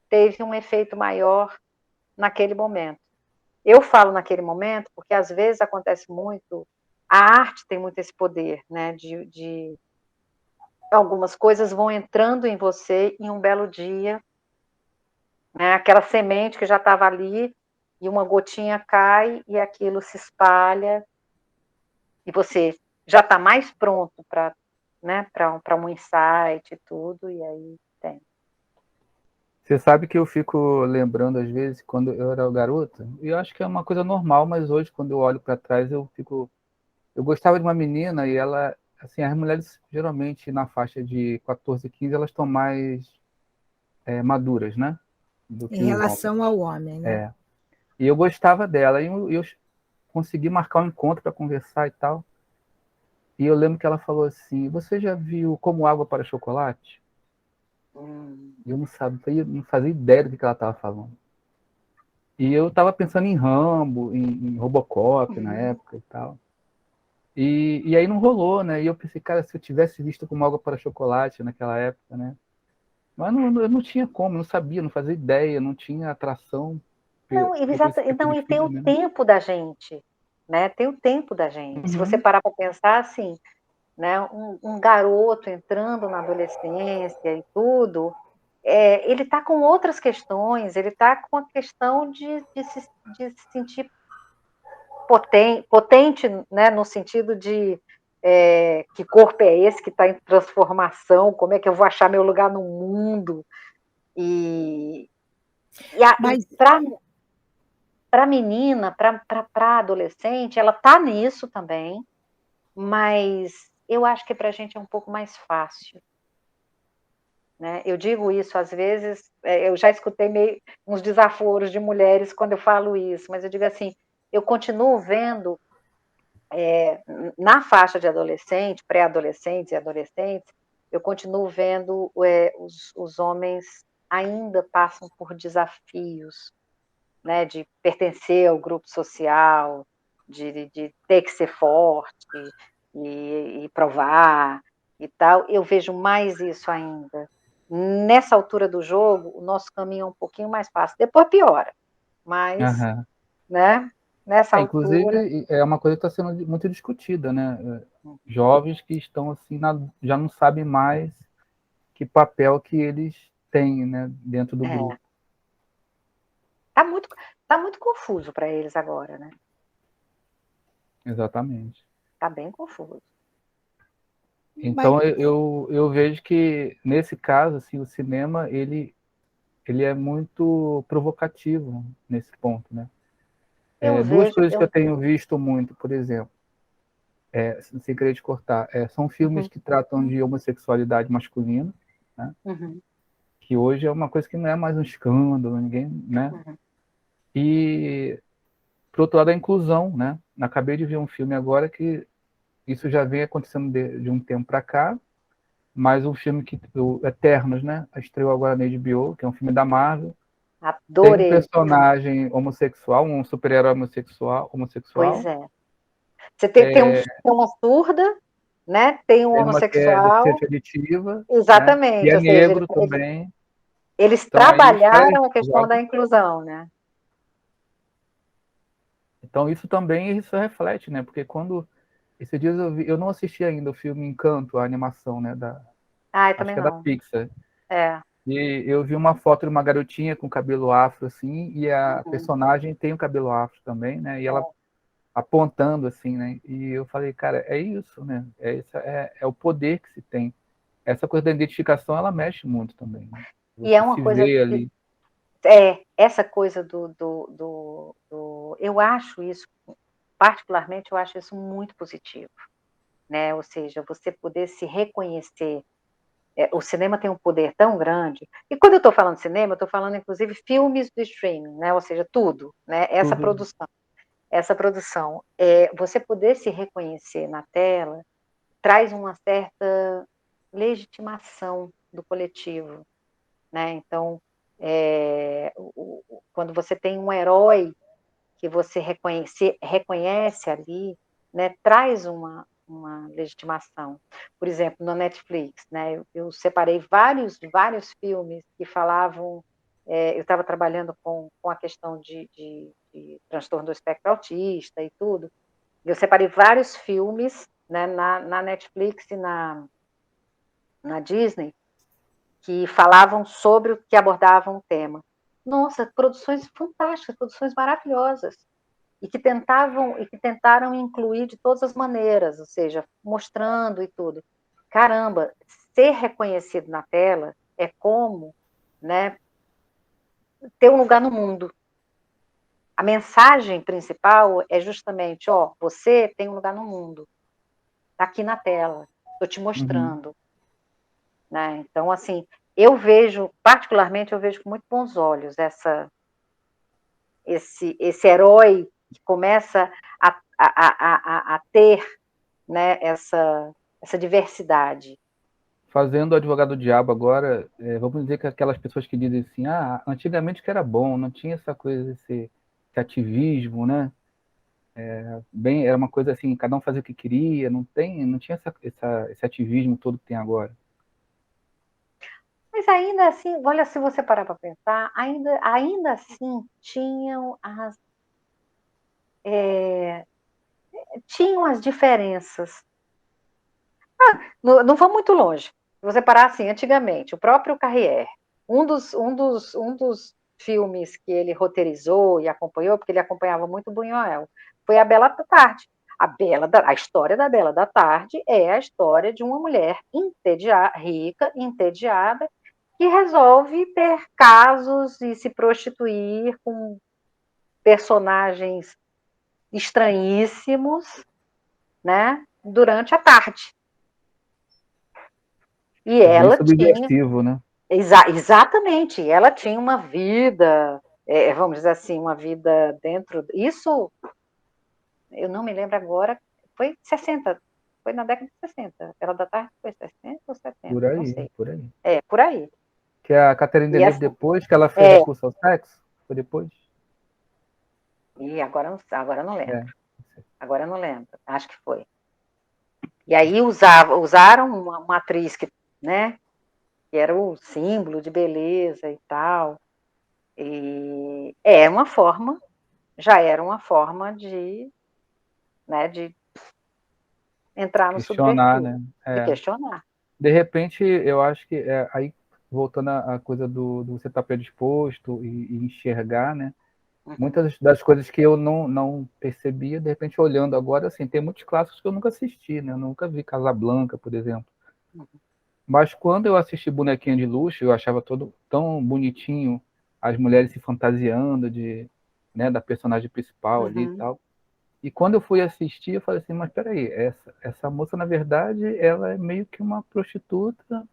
teve um efeito maior naquele momento. Eu falo naquele momento porque às vezes acontece muito, a arte tem muito esse poder, né, de algumas coisas vão entrando em você em um belo dia, né, aquela semente que já estava ali e uma gotinha cai e aquilo se espalha e você já está mais pronto para, né, para um insight e tudo, e aí tem. Você sabe que eu fico lembrando, às vezes, quando eu era garoto, e eu acho que é uma coisa normal, mas hoje, quando eu olho para trás, eu fico. Eu gostava de uma menina e ela. Assim, as mulheres, geralmente, na faixa de 14, 15, elas estão mais maduras, né? Do Em que os homens. relação ao homem, né? É. E eu gostava dela, e eu consegui marcar um encontro para conversar e tal. E eu lembro que ela falou assim: Você já viu Como Água para Chocolate? E eu não fazia ideia do que ela estava falando. E eu estava pensando em Rambo, em Robocop na época e tal. E aí não rolou, né? E eu pensei, cara, se eu tivesse visto Como Água para Chocolate naquela época, né? Mas eu não tinha como, não sabia, não fazia ideia, não tinha atração Não, por esse tipo não, de e tem o filme, né? tempo da gente, né? Tem o tempo da gente. Se você Uhum. parar para pensar assim, né? Um garoto entrando na adolescência e tudo, ele está com outras questões, ele está com a questão de se sentir potente, né? No sentido de que corpo é esse que está em transformação, como é que eu vou achar meu lugar no mundo? E Mas para a menina, para a adolescente, ela está nisso também, mas eu acho que para a gente é um pouco mais fácil. Né? Eu digo isso às vezes, eu já escutei meio uns desaforos de mulheres quando eu falo isso, mas eu digo assim, eu continuo vendo na faixa de adolescente, pré-adolescentes e adolescentes, eu continuo vendo os homens ainda passam por desafios, né, de pertencer ao grupo social, de ter que ser forte e provar e tal. Eu vejo mais isso ainda. Nessa altura do jogo, o nosso caminho é um pouquinho mais fácil. Depois piora, mas, Aham. né, nessa altura. Inclusive, é uma coisa que está sendo muito discutida, né? Jovens que estão assim, já não sabem mais que papel que eles têm, né, dentro do grupo. Tá muito, tá muito confuso para eles agora, né? Exatamente. Tá bem confuso. Mas Então eu vejo que nesse caso, assim, o cinema ele é muito provocativo nesse ponto, né? Eu Duas vejo, coisas que eu tenho visto muito, por exemplo, sem querer te cortar, são filmes uhum, que tratam de homossexualidade masculina, né? uhum, Que hoje é uma coisa que não é mais um escândalo, ninguém, né? uhum. E por outro lado a inclusão, né? Acabei de ver um filme agora que isso já vem acontecendo de um tempo para cá, mas um filme o Eternos, né? Estreou agora na HBO, que é um filme da Marvel. Tem um Adorei. personagem homossexual, um super-herói Pois homossexual. é. Você tem uma surda, né? Tem um Tem uma que é homossexual, deficiência auditiva, né? E exatamente, é ou seja, negro também. eles Então aí isso trabalharam a questão da inclusão, né? então isso também isso reflete, né? Porque quando esses dias eu não assisti ainda o filme Encanto, a animação, né? Ah, eu Acho também que é da não. Pixar. É. E eu vi uma foto de uma garotinha com cabelo afro, assim, e a personagem tem o cabelo afro também, né? E ela apontando, assim, né? E eu falei, cara, é isso, né? É o poder que se tem. Essa coisa da identificação, ela mexe muito também, né? E é Você uma se coisa vê ali. essa coisa eu acho isso, particularmente, eu acho isso muito positivo, né? Ou seja, você poder se reconhecer. O cinema tem um poder tão grande. E quando eu estou falando de cinema, eu estou falando, inclusive, filmes do streaming, né? Ou seja, tudo, né? Tudo. Essa produção, você poder se reconhecer na tela traz uma certa legitimação do coletivo, né? Então, quando você tem um herói que você reconhece ali, né, traz uma legitimação. Por exemplo, na Netflix, né, eu separei vários filmes que falavam, eu estava trabalhando com a questão de transtorno do espectro autista e tudo, eu separei vários filmes, né, na Netflix e na Disney, que falavam sobre o que abordavam o tema. Nossa, produções fantásticas, produções maravilhosas, e que tentaram incluir de todas as maneiras, ou seja, mostrando e tudo. Caramba, ser reconhecido na tela é como, né, ter um lugar no mundo. A mensagem principal é justamente, você tem um lugar no mundo, está aqui na tela, estou te mostrando. Né? Então, assim, particularmente, eu vejo com muito bons olhos esse herói que começa a ter, né, essa diversidade. Fazendo o advogado do diabo agora, vamos dizer que aquelas pessoas que dizem assim, antigamente que era bom, não tinha essa coisa, esse ativismo, né? Era uma coisa assim, cada um fazia o que queria, não tinha esse ativismo todo que tem agora. Mas ainda assim, olha, se você parar para pensar, ainda assim tinham as diferenças. Não vou muito longe. Se você parar assim, antigamente, o próprio Carrière, um dos filmes que ele roteirizou e acompanhou, porque ele acompanhava muito Buñuel, foi A Bela Tarde. A história da Bela da Tarde é a história de uma mulher rica, entediada, que resolve ter casos e se prostituir com personagens estranhíssimos, né, durante a tarde. E Bem ela tinha, subversivo, né? exatamente, ela tinha uma vida, vamos dizer assim, uma vida dentro. Isso, eu não me lembro agora, foi 60, foi na década de 60. Ela da tarde foi 60 ou 70, Por não aí, sei. por aí. Por aí. Que a Catherine E Deneuve, assim, depois que ela fez Repulsa ao Sexo, foi depois? e agora não lembro. É. Agora não lembro, acho que foi. E aí usaram uma atriz que, né, que era o símbolo de beleza e tal. E já era uma forma de, né, de entrar no Questionar, subversivo, né? de questionar. De repente, eu acho que aí, voltando à coisa do você estar predisposto e enxergar, né? Muitas das coisas que eu não percebia, de repente, olhando agora, assim, tem muitos clássicos que eu nunca assisti, né? Eu nunca vi Casablanca, por exemplo. Mas quando eu assisti Bonequinha de Luxo, eu achava todo tão bonitinho, as mulheres se fantasiando né, da personagem principal ali e tal. E quando eu fui assistir, eu falei assim, mas peraí, essa moça, na verdade, ela é meio que uma prostituta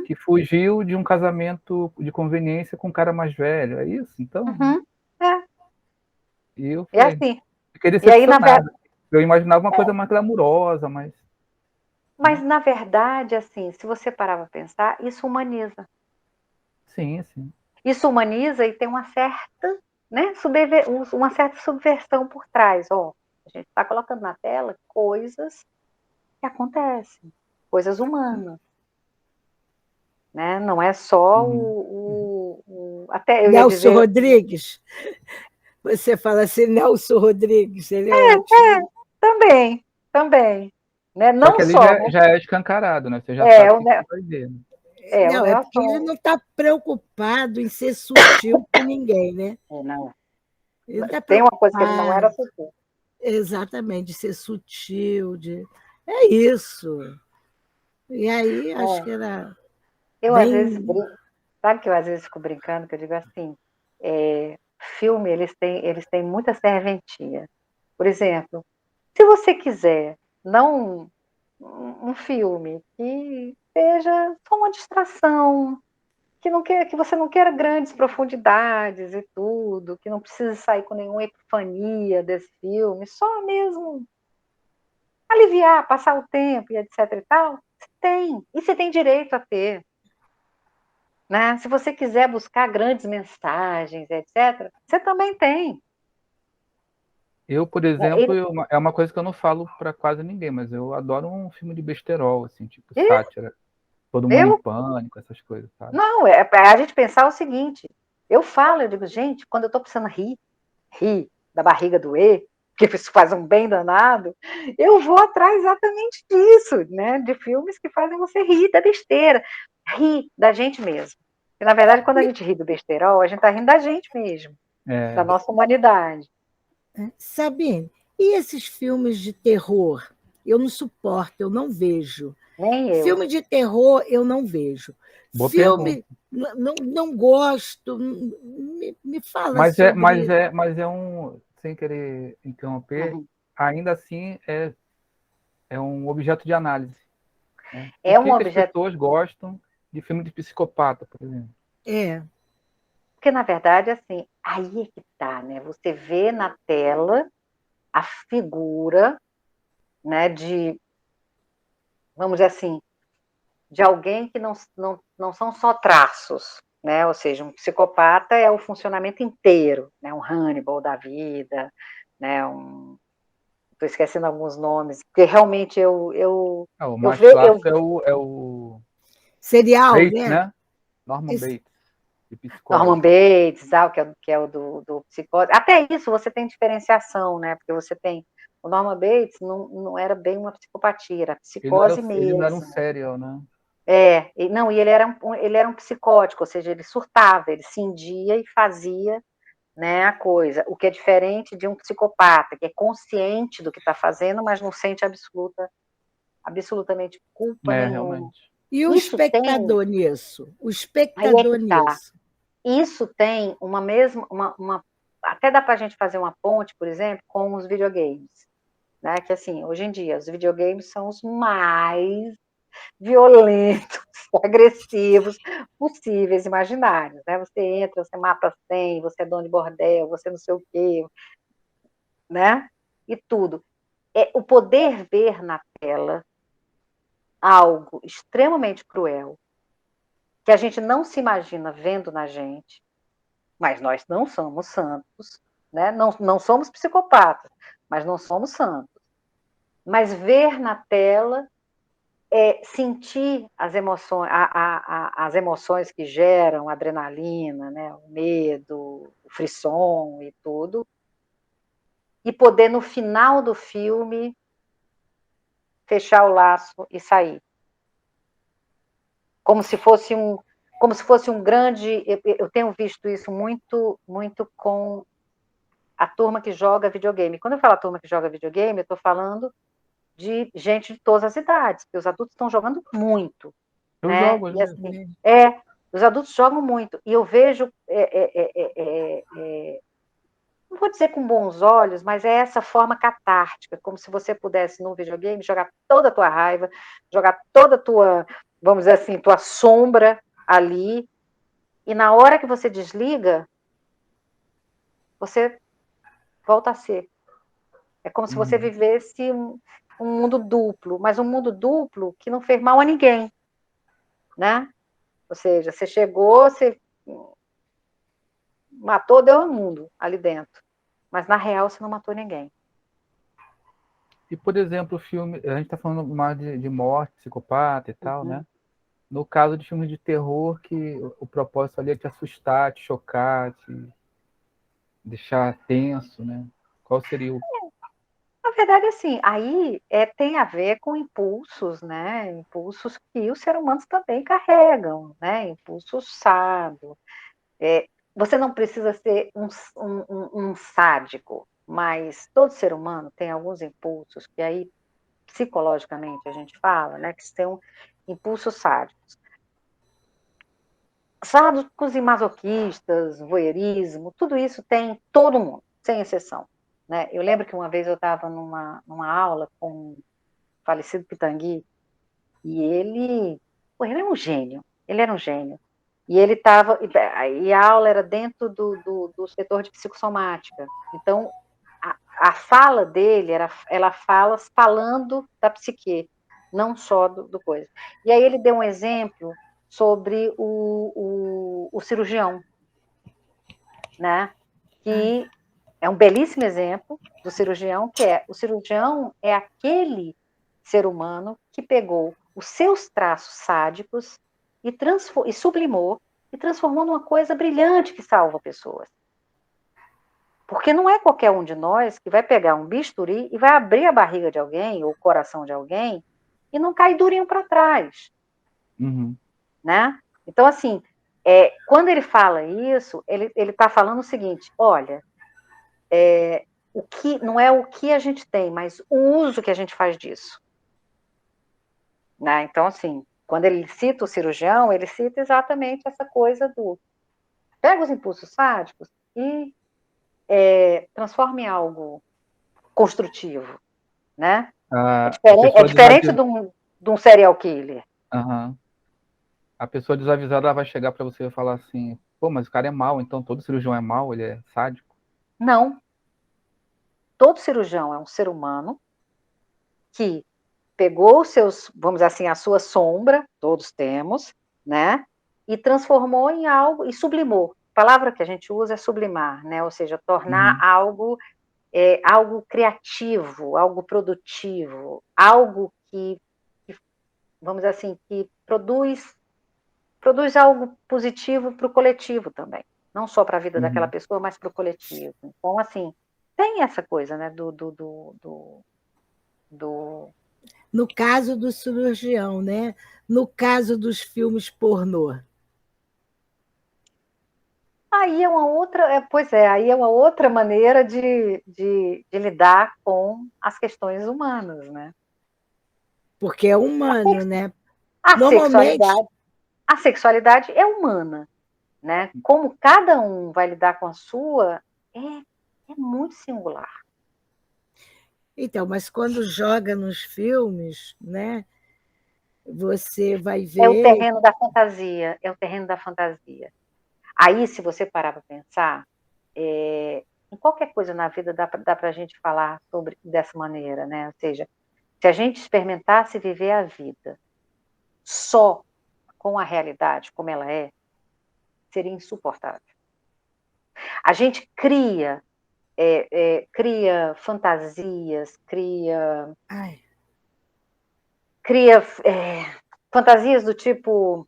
que fugiu de um casamento de conveniência com um cara mais velho, é isso? Então... E eu falei, Assim. fiquei E aí, decepcionado. Eu imaginava uma coisa mais glamurosa, mas... Mas, na verdade, assim, se você parar para pensar, isso humaniza. Sim, sim. Isso humaniza e tem uma certa, né, uma certa subversão por trás. A gente está colocando na tela coisas que acontecem, coisas humanas. Né? Não é só até eu ia Nelson dizer... Rodrigues. Você fala assim, Nelson Rodrigues, ele é ótimo. Também. Né? Só Não que ali só, já é escancarado, né? Você já né? sabe o que vai ver. Né? É, o Não, é porque ele Nelson. não está preocupado em ser sutil com ninguém, né? Não, Ele não está tem uma coisa que ele não era preocupado, sutil. exatamente, de ser sutil, de... É isso. E aí, acho que É, era eu às vezes bem... brinco, sabe que eu às vezes fico brincando, que eu digo assim, filme, eles têm muita serventia. Por exemplo, se você quiser, não um filme que seja só uma distração, que você não queira grandes profundidades e tudo, que não precise sair com nenhuma epifania desse filme, só mesmo aliviar, passar o tempo e etc e tal, você tem. E você tem direito a ter. Né? Se você quiser buscar grandes mensagens, etc., você também tem. Eu, por Né? exemplo, é uma coisa que eu não falo para quase ninguém, mas eu adoro um filme de besterol, assim, tipo E sátira. Todo mundo em eu, pânico, essas coisas, sabe? não, é para a gente pensar o seguinte: eu digo, gente, quando eu estou precisando rir da barriga doer, porque isso faz um bem danado, eu vou atrás exatamente disso, né? De filmes que fazem você rir da besteira, rir da gente mesmo. E, na verdade, quando a gente ri do besterol, a gente está rindo da gente mesmo, da É, nossa humanidade. Sabine, e esses filmes de terror? Eu não suporto, eu não vejo. Nem eu. Filme de terror eu não vejo. boa pergunta. Filme, não gosto. Me fala sobre. Mas é um, sem querer interromper, Uhum. ainda assim é um objeto de análise, né? É Por um que que as objeto. pessoas gostam de filme de psicopata, por exemplo? É, Porque, na verdade, assim, aí é que tá, né? Você vê na tela a figura, né, vamos dizer assim, de alguém que não são só traços, né? Ou seja, um psicopata é o funcionamento inteiro, né? Um Hannibal da vida, né? Estou esquecendo alguns nomes, porque realmente Ah, o eu mais vejo, clássico é o serial, Bates, né? né? Norman Esse- Bates, de Psicose. Norman Bates, que é o do psicose. Até isso você tem diferenciação, né? Porque você tem. O Norman Bates não era bem uma psicopatia, era psicose Ele não era um mesmo. serial, né? Não, e ele era um psicótico, ou seja, ele surtava, ele cindia e fazia, né, a coisa. O que é diferente de um psicopata, que é consciente do que está fazendo, mas não sente absolutamente culpa É, nenhuma. realmente. E o Isso tem, espectador nisso? O aí é que espectador tá. nisso. Isso tem uma mesma, até dá para a gente fazer uma ponte, por exemplo, com os videogames, né? Que assim, hoje em dia, os videogames são os mais violentos, agressivos possíveis, imaginários, né? Você entra, você mata 100, você é dono de bordel, você não sei o quê, né? E tudo. O poder ver na tela algo extremamente cruel, que a gente não se imagina vendo na gente, mas nós não somos santos, né? Não somos psicopatas, mas não somos santos. Mas ver na tela sentir as emoções que geram adrenalina, né? O medo, o frisson e tudo, e poder, no final do filme, fechar o laço e sair. Como se fosse um grande. Eu tenho visto isso muito, muito com a turma que joga videogame. Quando eu falo a turma que joga videogame, eu estou falando de gente de todas as idades, porque os adultos estão jogando muito, Eu né? jogo às E vezes. assim, os adultos jogam muito. E eu vejo, não vou dizer com bons olhos, mas é essa forma catártica, como se você pudesse, no videogame, jogar toda a tua raiva, jogar toda a tua, vamos dizer assim, tua sombra ali, e na hora que você desliga, você volta a ser. É como se você Uhum. vivesse um mundo duplo, mas um mundo duplo que não fez mal a ninguém, né? Ou seja, você chegou, você matou, deu um mundo ali dentro. Mas na real você não matou ninguém. E, por exemplo, o filme, a gente está falando mais de morte, psicopata e tal, Uhum. né? No caso de filmes de terror, que o propósito ali é te assustar, te chocar, te deixar tenso, né? Qual seria o Na verdade, assim, aí tem a ver com impulsos, né? Impulsos que os seres humanos também carregam, né? Impulso sábio. Você não precisa ser um sádico, mas todo ser humano tem alguns impulsos que aí, psicologicamente, a gente fala, né? Que são impulsos sádicos. Sádicos e masoquistas, voyeurismo, tudo isso tem todo mundo, sem exceção. Né? Eu lembro que uma vez eu estava numa aula com o falecido Pitangui, e ele é um gênio, ele era um gênio. E ele estava, e a aula era dentro do setor de psicossomática. Então, a fala dele ela fala falando da psique, não só do coisa. E aí ele deu um exemplo sobre o cirurgião, né? Que é um belíssimo exemplo do cirurgião, o cirurgião é aquele ser humano que pegou os seus traços sádicos e sublimou e transformou numa coisa brilhante que salva pessoas. Porque não é qualquer um de nós que vai pegar um bisturi e vai abrir a barriga de alguém ou o coração de alguém e não cai durinho para trás. Uhum. Né? Então, assim, quando ele fala isso, ele está falando o seguinte, olha, o que não é o que a gente tem, mas o uso que a gente faz disso. Né? Então, assim, quando ele cita o cirurgião, ele cita exatamente essa coisa do pega os impulsos sádicos e transforma em algo construtivo, né? A É pessoa diferente desavisada, de um serial killer. uhum. A pessoa desavisada ela vai chegar para você e falar assim, pô, mas o cara é mau, então todo cirurgião é mau, ele é sádico? Não. Todo cirurgião é um ser humano que pegou os seus, vamos dizer assim, a sua sombra, todos temos, né? E transformou em algo, e sublimou. A palavra que a gente usa é sublimar, né? Ou seja, tornar algo criativo, algo produtivo, algo que, vamos dizer assim, que produz algo positivo para o coletivo também. Não só para a vida daquela pessoa, mas para o coletivo. Então, assim, tem essa coisa, né? No caso do cirurgião, né? No caso dos filmes pornô. Aí é uma outra, aí é uma outra maneira de lidar com as questões humanas, né? Porque é humano, né? A Normalmente, sexualidade, a sexualidade é humana, né? Como cada um vai lidar com a sua, é muito singular. então, mas quando joga nos filmes, né? Você vai É o ver. terreno da fantasia, é o terreno da fantasia. Aí, se você parar para pensar, em qualquer coisa na vida dá para a gente falar sobre dessa maneira, né? Ou seja, se a gente experimentasse viver a vida só com a realidade como ela seria insuportável. A gente cria fantasias, cria fantasias do tipo.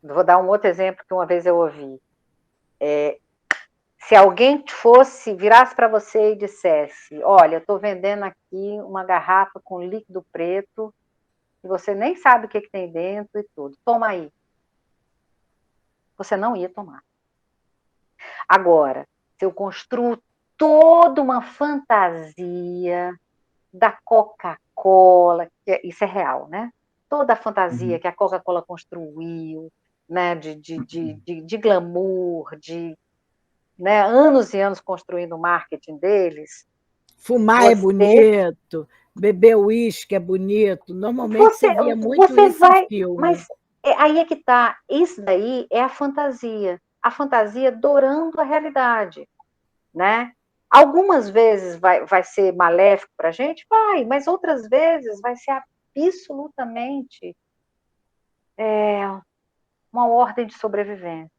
Vou dar um outro exemplo que uma vez eu ouvi. Se alguém virasse para você e dissesse, olha, eu estou vendendo aqui uma garrafa com líquido preto, e você nem sabe o que tem dentro e tudo, toma aí. Você não ia tomar. Agora, se eu construo toda uma fantasia da Coca-Cola, isso é real, né? Toda a fantasia que a Coca-Cola construiu, né? De glamour, né? Anos e anos construindo o marketing deles. Fumar é bonito, beber uísque é bonito. Normalmente você via muito isso em filme. Mas aí é que está. Isso daí é a fantasia dourando a realidade, né? Algumas vezes vai ser maléfico para a gente? Vai, mas outras vezes vai ser absolutamente uma ordem de sobrevivência.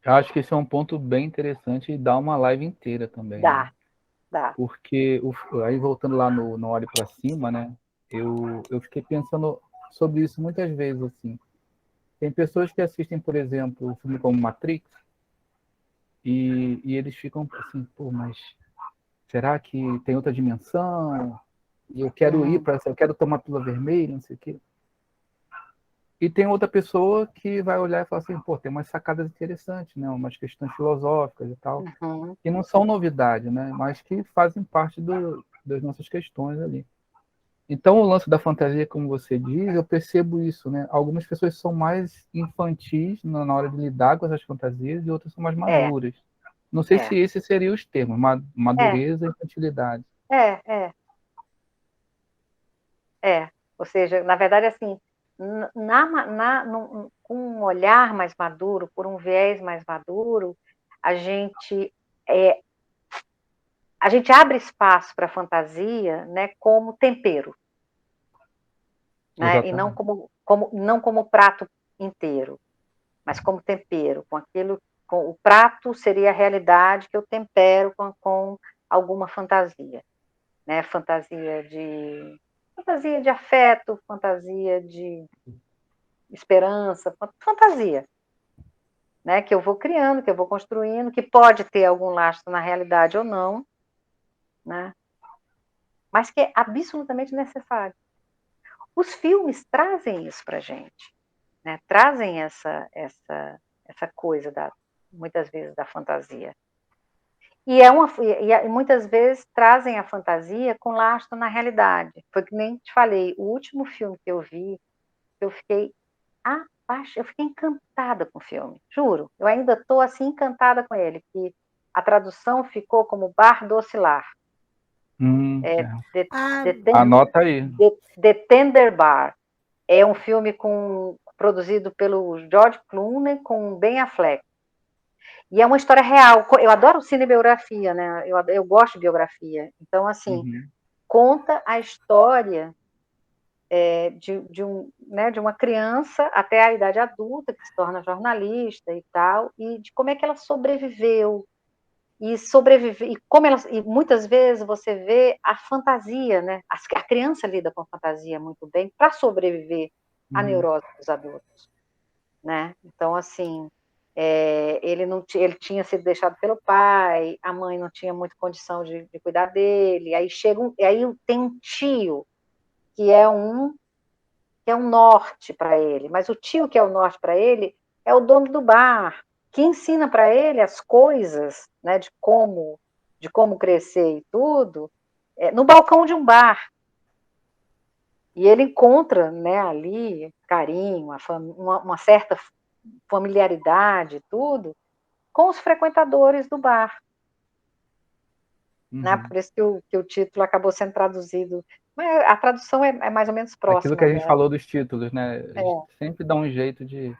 Eu acho que esse é um ponto bem interessante e dá uma live inteira também. Dá. Porque, aí voltando lá no Olho para Cima, né? Eu fiquei pensando sobre isso muitas vezes, assim. Tem pessoas que assistem, por exemplo, um filme como Matrix e eles ficam assim, pô, mas será que tem outra dimensão? E eu quero ir para essa, eu quero tomar pílula vermelha, não sei o quê. E tem outra pessoa que vai olhar e falar assim, pô, tem umas sacadas interessantes, né? Umas questões filosóficas e tal, que não são novidade, né? Mas que fazem parte das nossas questões ali. Então, o lance da fantasia, como você diz, eu percebo isso, né? Algumas pessoas são mais infantis na hora de lidar com essas fantasias e outras são mais maduras. Não sei se esses seriam os termos, madureza e infantilidade. Ou seja, na verdade, assim, com um olhar mais maduro, por um viés mais maduro, a gente abre espaço para a fantasia, né, como tempero, né, e não como prato inteiro, mas como tempero, com o prato seria a realidade que eu tempero com alguma fantasia, né, fantasia de afeto, fantasia de esperança, fantasia, né, que eu vou criando, que eu vou construindo, que pode ter algum lastro na realidade ou não, né, mas que é absolutamente necessário. Os filmes trazem isso para a gente, né, trazem essa coisa, muitas vezes, da fantasia. E muitas vezes trazem a fantasia com lastro na realidade. Foi que nem te falei, o último filme que eu vi, eu fiquei encantada com o filme, juro. Eu ainda estou assim encantada com ele, que a tradução ficou como Bar do Oscilar. Anota aí. The Tender Bar. É um filme produzido pelo George Clooney com Ben Affleck. E é uma história real. Eu adoro cinebiografia, né? Eu gosto de biografia. Então, assim, conta a história de uma criança até a idade adulta, que se torna jornalista e tal, e de como é que ela sobreviveu. E muitas vezes você vê a fantasia, né? A criança lida com a fantasia muito bem para sobreviver à neurose dos adultos, né? Então, assim, ele tinha sido deixado pelo pai, a mãe não tinha muita condição de cuidar dele, aí tem um tio que é um norte para ele, mas o tio que é o norte para ele é o dono do bar, que ensina para ele as coisas, né, de como crescer e tudo, no balcão de um bar. E ele encontra, né, ali carinho, uma certa familiaridade, tudo, com os frequentadores do bar. Né? Por isso que o título acabou sendo traduzido. Mas a tradução é mais ou menos próxima. Aquilo que a gente falou dos títulos, né? A gente sempre dá um jeito de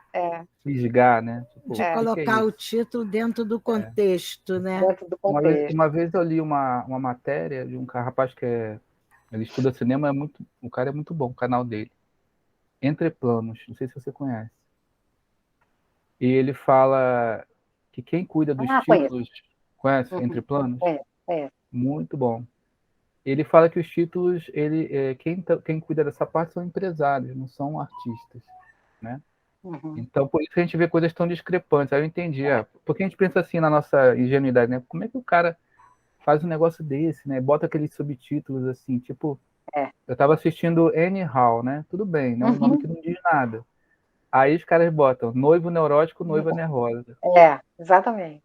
fisgar, né? Tipo, de colocar o título dentro do contexto, né? Dentro do contexto. Uma vez eu li uma matéria de um rapaz que ele estuda cinema, o cara é muito bom, o canal dele. Entre Planos, não sei se você conhece. E ele fala que quem cuida dos títulos... Conhece Entre Planos? Muito bom. Ele fala que os títulos, quem cuida dessa parte são empresários, não são artistas, né? Então, por isso que a gente vê coisas tão discrepantes. Aí eu entendi, porque a gente pensa assim na nossa ingenuidade, né? Como é que o cara faz um negócio desse, né? Bota aqueles subtítulos assim, tipo... Eu estava assistindo Anyhow, né? Tudo bem, né? Um nome que não diz nada. Aí os caras botam noivo neurótico, noiva nervosa. Exatamente.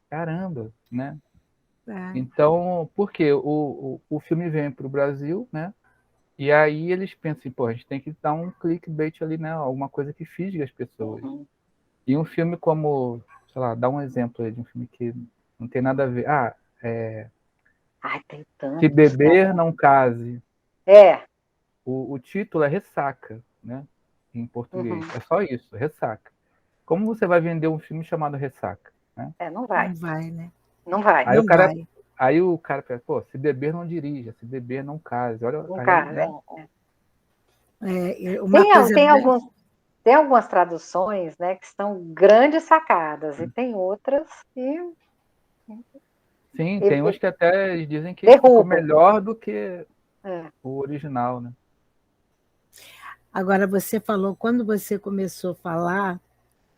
Caramba, né? Então, por quê? O filme vem para o Brasil, né? E aí eles pensam assim, pô, a gente tem que dar um clickbait ali, né? Alguma coisa que fisgue as pessoas. E um filme como, sei lá, dá um exemplo aí de um filme que não tem nada a ver. Tem tanto. Se Beber, Não Case. O título é Ressaca, né? Em português. É só isso, Ressaca. Como você vai vender um filme chamado Ressaca? Né? Não vai. Não vai, né? Não vai. Aí o cara pensa, pô, se beber não dirija, se beber não case. Olha, tem algumas traduções, né, que são grandes sacadas, e tem outras que... Sim, tem uns que até dizem que ficou melhor do que o original, né? Agora, você falou, quando você começou a falar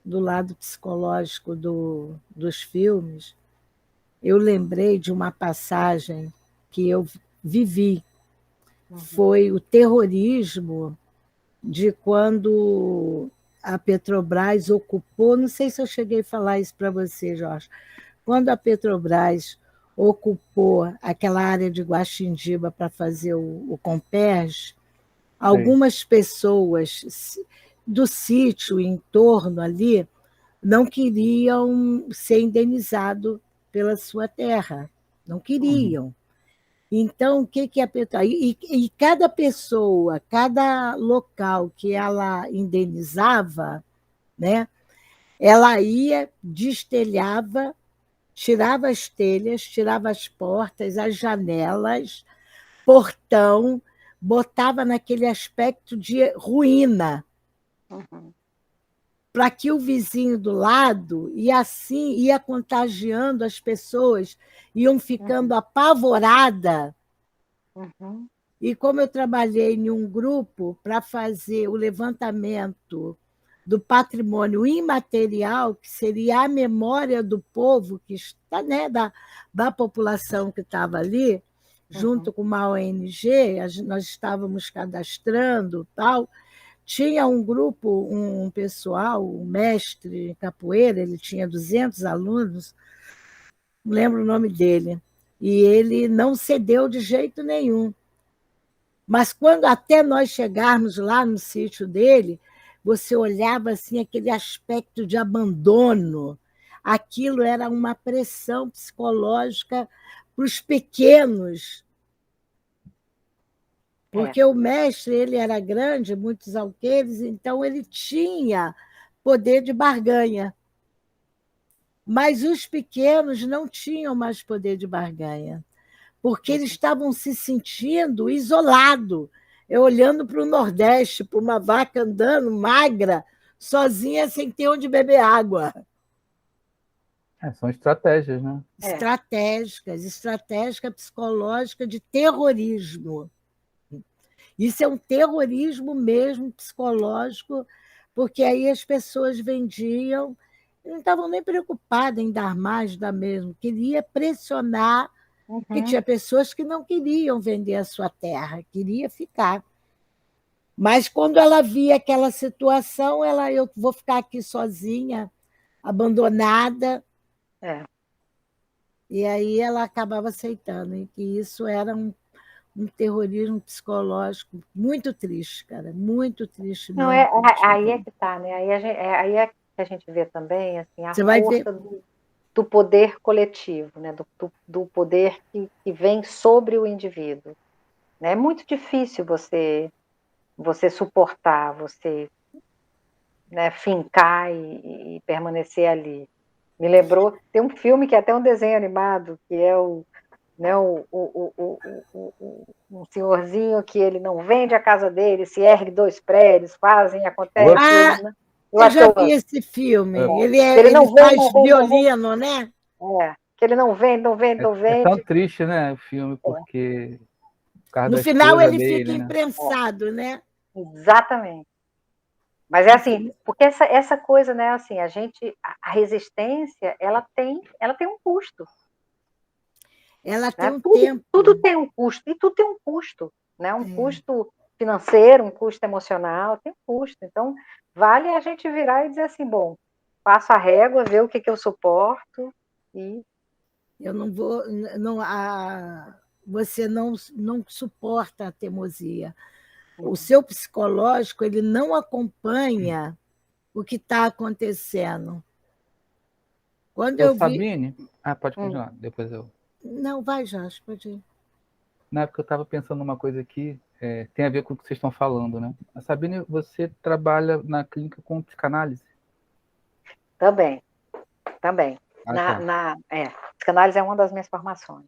do lado psicológico dos filmes, eu lembrei de uma passagem que eu vivi. Foi o terrorismo de quando a Petrobras ocupou, não sei se eu cheguei a falar isso para você, Jorge, quando a Petrobras ocupou aquela área de Guaxindiba para fazer o Comperj, algumas pessoas do sítio em torno ali não queriam ser indenizados pela sua terra, não queriam. Então, o que é Petrobras? E cada pessoa, cada local que ela indenizava, né, ela ia, destelhava, tirava as telhas, tirava as portas, as janelas, portão, botava naquele aspecto de ruína, para que o vizinho do lado, e assim ia contagiando as pessoas, iam ficando apavoradas. E como eu trabalhei em um grupo para fazer o levantamento do patrimônio imaterial, que seria a memória do povo que está, né, da população que estava ali, junto com uma ONG, nós estávamos cadastrando, tal. Tinha um grupo, um pessoal, um mestre em capoeira, ele tinha 200 alunos, não lembro o nome dele, e ele não cedeu de jeito nenhum. Mas quando até nós chegarmos lá no sítio dele, você olhava assim aquele aspecto de abandono. Aquilo era uma pressão psicológica para os pequenos, porque o mestre ele era grande, muitos alqueires, então ele tinha poder de barganha. Mas os pequenos não tinham mais poder de barganha, porque eles estavam se sentindo isolados. Eu olhando para o Nordeste, para uma vaca andando magra, sozinha, sem ter onde beber água. São estratégias, né? Estratégica psicológica de terrorismo. Isso é um terrorismo mesmo psicológico, porque aí as pessoas vendiam, não estavam nem preocupadas em dar mais, dar mesmo, queria pressionar, porque tinha pessoas que não queriam vender a sua terra, queria ficar. Mas quando ela via aquela situação, eu vou ficar aqui sozinha, abandonada. E aí ela acabava aceitando, e que isso era um terrorismo psicológico muito triste, cara, muito triste mesmo. Não, aí é que está, né? Aí é que a gente vê também assim, a força do poder coletivo, né? do poder que vem sobre o indivíduo. Né? É muito difícil você suportar, você, né, fincar e permanecer ali. Me lembrou, tem um filme que é até um desenho animado, que é um senhorzinho que ele não vende a casa dele, se ergue 2 prédios, acontece. Eu já vi esse filme. Ele faz violino, né? Que ele não vende. É tão triste, né, o filme, porque... No final ele fica imprensado, né? Exatamente. Mas é assim, porque essa coisa, né, assim, a resistência, ela tem um custo. Ela tem um tempo. Tudo tem um custo, e tudo tem um custo, né? Custo financeiro, um custo emocional, tem um custo. Então, vale a gente virar e dizer assim, bom, passo a régua, ver o que eu suporto e... Eu não vou... Você não suporta a teimosia. O seu psicológico ele não acompanha o que está acontecendo. Quando eu vi... Sabine... pode continuar, depois eu... Não, vai, Jorge, pode ir. Na época eu estava pensando numa coisa aqui, tem a ver com o que vocês estão falando, né? A Sabine, você trabalha na clínica com psicanálise? Também. Psicanálise é uma das minhas formações.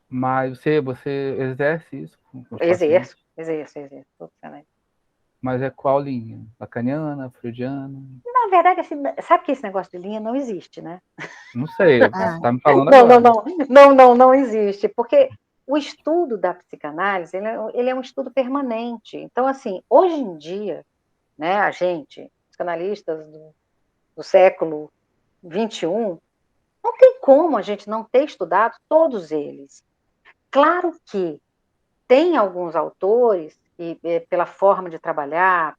Mas você exerce isso? Exerço. Mas é qual linha? Lacaniana, freudiana? Na verdade, assim, sabe que esse negócio de linha não existe, né? Não sei, está me falando agora. Não existe, porque o estudo da psicanálise, ele é um estudo permanente. Então, assim, hoje em dia, né, a gente, psicanalistas do século XXI, Não tem como a gente não ter estudado todos eles. Claro que tem alguns autores, e pela forma de trabalhar,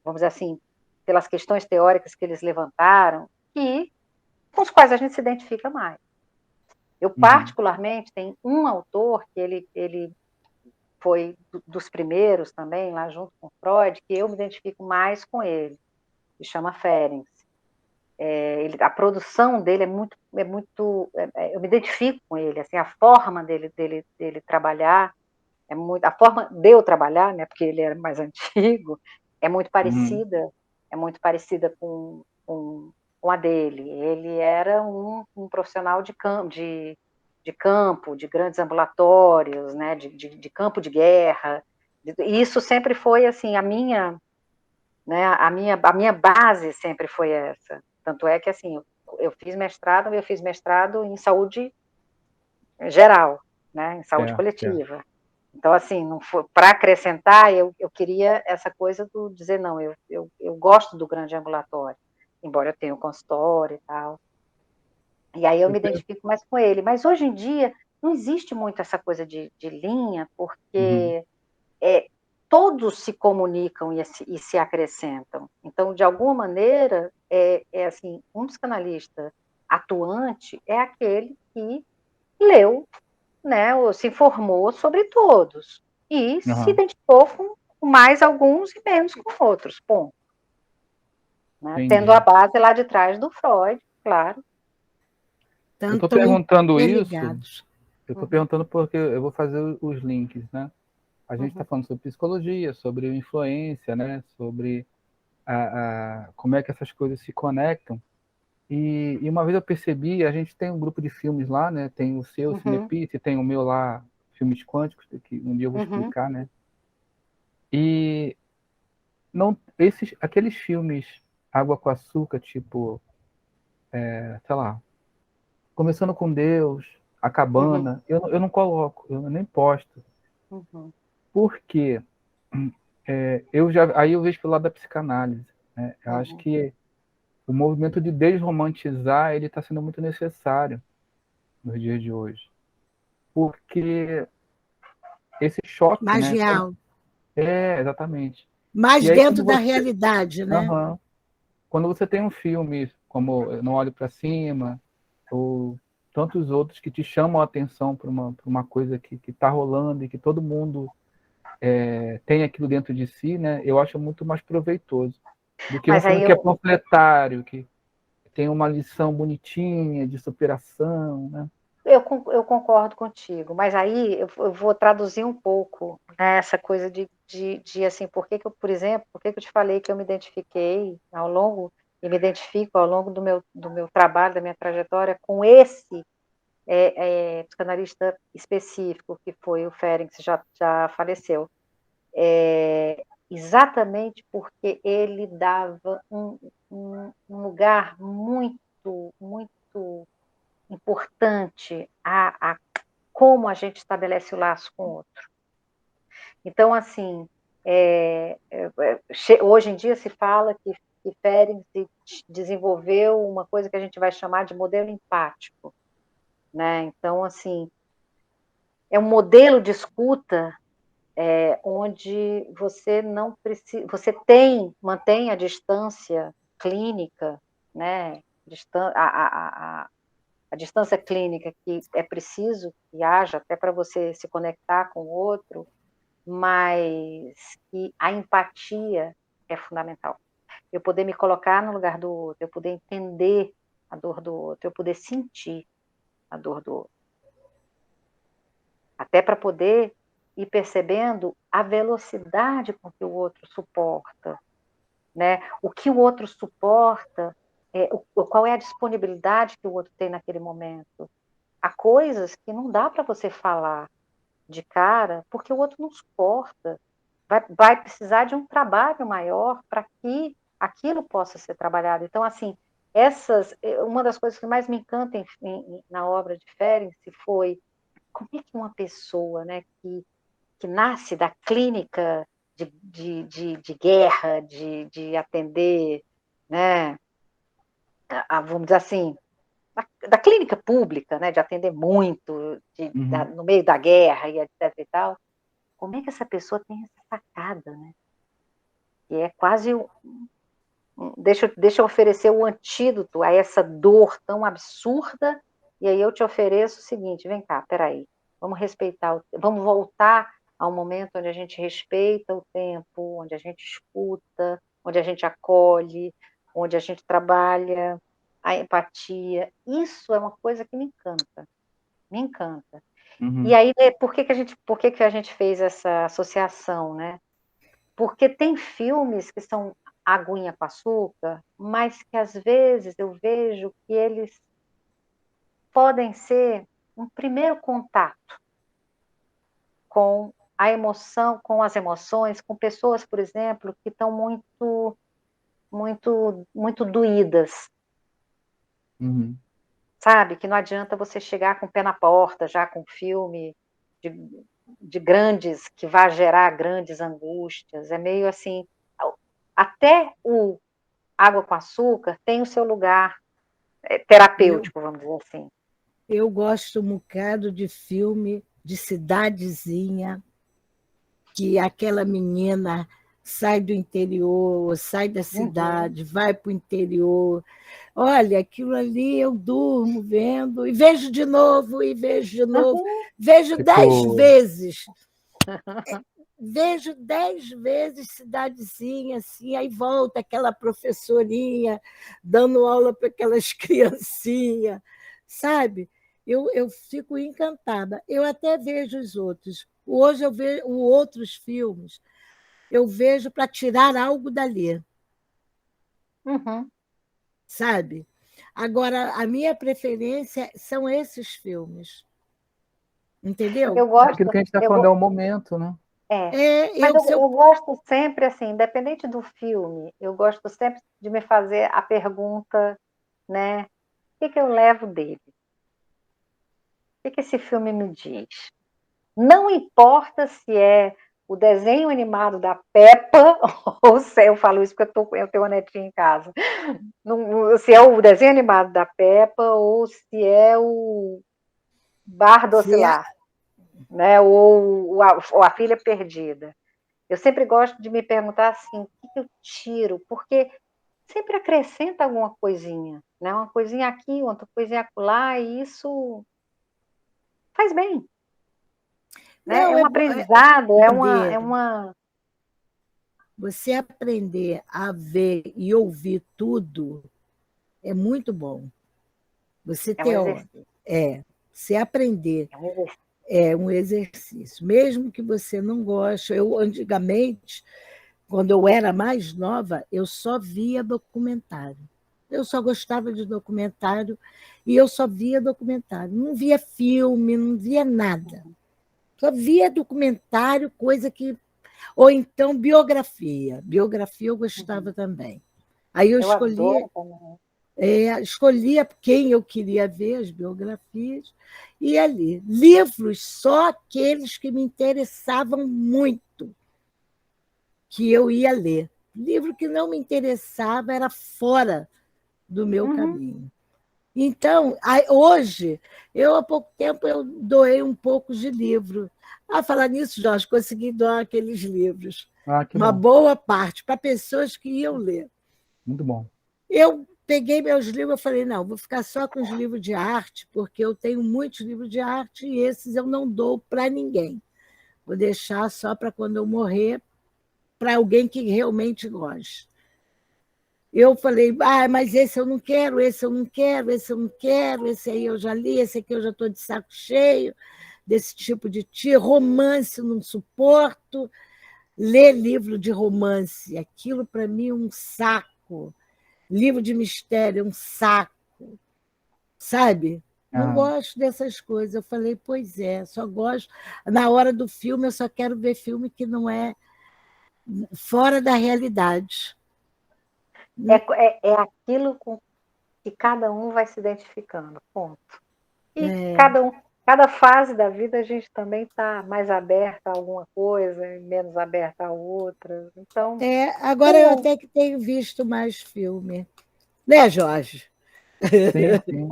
vamos dizer assim, pelas questões teóricas que eles levantaram, com os quais a gente se identifica mais. Eu, particularmente, tem um autor que ele foi dos primeiros também, lá junto com Freud, que eu me identifico mais com ele, que chama Ferencz. A produção dele eu me identifico com ele, assim, a forma dele trabalhar, a forma de eu trabalhar, né, porque ele era mais antigo, é muito parecida com a dele. Ele era um profissional de campo, de grandes ambulatórios, né, de campo de guerra. E isso sempre foi assim né, a minha base sempre foi essa. Tanto é que assim, eu fiz mestrado em saúde geral, né, em saúde coletiva. Então, assim, não foi para acrescentar, eu queria essa coisa do dizer, não, eu gosto do grande ambulatório, embora eu tenha um consultório e tal. E aí eu me identifico mais com ele. Mas hoje em dia não existe muito essa coisa de linha, porque todos se comunicam e se acrescentam. Então, de alguma maneira, assim, um psicanalista atuante é aquele que leu, né, ou se informou sobre todos e se identificou com mais alguns e menos com outros, ponto. Né? Tendo a base lá de trás do Freud, claro. Eu estou perguntando isso, eu estou perguntando porque eu vou fazer os links, né? A gente está falando sobre psicologia, sobre influência, né? Sobre como é que essas coisas se conectam. E uma vez eu percebi, a gente tem um grupo de filmes lá, né? Tem o seu, Cinepice, tem o meu lá, Filmes Quânticos, que um dia eu vou explicar, né? E não, aqueles filmes Água com Açúcar, tipo, sei lá, Começando com Deus, A Cabana, eu não coloco, eu nem posto. Por quê? Aí eu vejo pelo lado da psicanálise, né? Eu acho que o movimento de desromantizar ele está sendo muito necessário nos dias de hoje, porque esse choque, mais né? real, Exatamente. mais E aí, dentro da realidade, né? Quando você tem um filme como Eu Não Olho para Cima, ou tantos outros que te chamam a atenção para uma coisa que está rolando e que todo mundo tem aquilo dentro de si, né? Eu acho muito mais proveitoso do que um filme que é panfletário, que tem uma lição bonitinha de superação, né? Eu concordo contigo, mas aí eu vou traduzir um pouco, né, essa coisa de assim, por que eu te falei que eu me identifiquei e me identifico ao longo do meu trabalho, da minha trajetória, com esse psicanalista específico, que foi o Ferencz, que já faleceu. Exatamente porque ele dava um lugar muito, muito importante a como a gente estabelece o laço com o outro. Então, assim, hoje em dia se fala que Ferencz desenvolveu uma coisa que a gente vai chamar de modelo empático, né? Então, assim, é um modelo de escuta onde você não precisa, mantém a distância clínica, né? A distância clínica que é preciso que haja até para você se conectar com o outro, mas que a empatia é fundamental. Eu poder me colocar no lugar do outro, eu poder entender a dor do outro, eu poder sentir a dor do outro. Até para poder ir percebendo a velocidade com que o outro suporta, né? O que o outro suporta, qual é a disponibilidade que o outro tem naquele momento. Há coisas que não dá para você falar de cara, porque o outro não suporta. Vai precisar de um trabalho maior para que aquilo possa ser trabalhado. Então, assim, uma das coisas que mais me encanta na obra de Ferencz foi como é que uma pessoa, né, que nasce da clínica de guerra, de atender, né, vamos dizer assim, da clínica pública, né, de atender muito, no meio da guerra e etc e tal, como é que essa pessoa tem essa sacada, né? E é quase deixa eu oferecer o antídoto a essa dor tão absurda, e aí eu te ofereço o seguinte, vem cá, peraí, vamos respeitar, vamos voltar ao momento onde a gente respeita o tempo, onde a gente escuta, onde a gente acolhe, onde a gente trabalha a empatia. Isso é uma coisa que me encanta, me encanta. E aí, por que a gente fez essa associação, né? Porque tem filmes que são aguinha com açúcar, mas que às vezes eu vejo que eles podem ser um primeiro contato com a emoção, com as emoções, com pessoas, por exemplo, que estão muito doídas. Sabe? Que não adianta você chegar com o pé na porta, já com filme de grandes, que vai gerar grandes angústias. É meio assim, até o Água com Açúcar tem o seu lugar terapêutico, vamos dizer assim. Eu gosto um bocado de filme de cidadezinha, que aquela menina sai do interior, sai da cidade, vai para o interior. Olha, aquilo ali eu durmo vendo, e vejo de novo, e vejo de novo. Vejo 10 vezes. Vejo 10 vezes cidadezinha, assim, aí volta aquela professorinha dando aula para aquelas criancinhas, sabe? Eu fico encantada. Eu até vejo os outros. Hoje eu vejo outros filmes, eu vejo para tirar algo dali. Sabe? Agora, a minha preferência são esses filmes. Entendeu? Eu gosto. Aquilo que a gente está falando é o momento, né? Mas eu gosto sempre, assim, independente do filme, eu gosto sempre de me fazer a pergunta, né? O que eu levo dele? O que esse filme me diz? Não importa se é o desenho animado da Peppa, ou se eu falo isso porque eu tenho uma netinha em casa, se é o desenho animado da Peppa ou se é o Bardo Oscilar, né? ou a Filha Perdida. Eu sempre gosto de me perguntar assim, o que eu tiro? Porque sempre acrescenta alguma coisinha, né? Uma coisinha aqui, outra coisinha acolá, e isso faz bem. Né? Não, é um aprendizado, é uma... Você aprender a ver e ouvir tudo é muito bom. Você ter você aprender é um exercício. Mesmo que você não goste. Eu, antigamente, quando eu era mais nova, eu só via documentário. Eu só gostava de documentário e eu só via documentário. Não via filme, não via nada. Só via documentário, coisa que... Ou então biografia. Biografia eu gostava também. Aí eu escolhia quem eu queria ver, as biografias, e ali. Livros, só aqueles que me interessavam muito, que eu ia ler. Livro que não me interessava era fora do meu caminho. Então, hoje, há pouco tempo, eu doei um pouco de livro. Falar nisso, Jorge, consegui doar aqueles livros. Uma boa parte, para pessoas que iam ler. Muito bom. Eu peguei meus livros e falei, não, vou ficar só com os livros de arte, porque eu tenho muitos livros de arte e esses eu não dou para ninguém. Vou deixar só para quando eu morrer, para alguém que realmente goste. Eu falei, mas esse eu não quero, esse eu não quero, esse eu não quero, esse aí eu já li, esse aqui eu já estou de saco cheio, desse tipo de romance não suporto. Ler livro de romance, aquilo para mim é um saco. Livro de mistério é um saco. Sabe? Não gosto dessas coisas. Eu falei, pois é, só gosto... Na hora do filme, eu só quero ver filme que não é fora da realidade. É aquilo com que cada um vai se identificando, ponto. E cada fase da vida a gente também está mais aberta a alguma coisa, menos aberta a outra. Então, agora eu até que tenho visto mais filme. Né, Jorge? Sim, sim.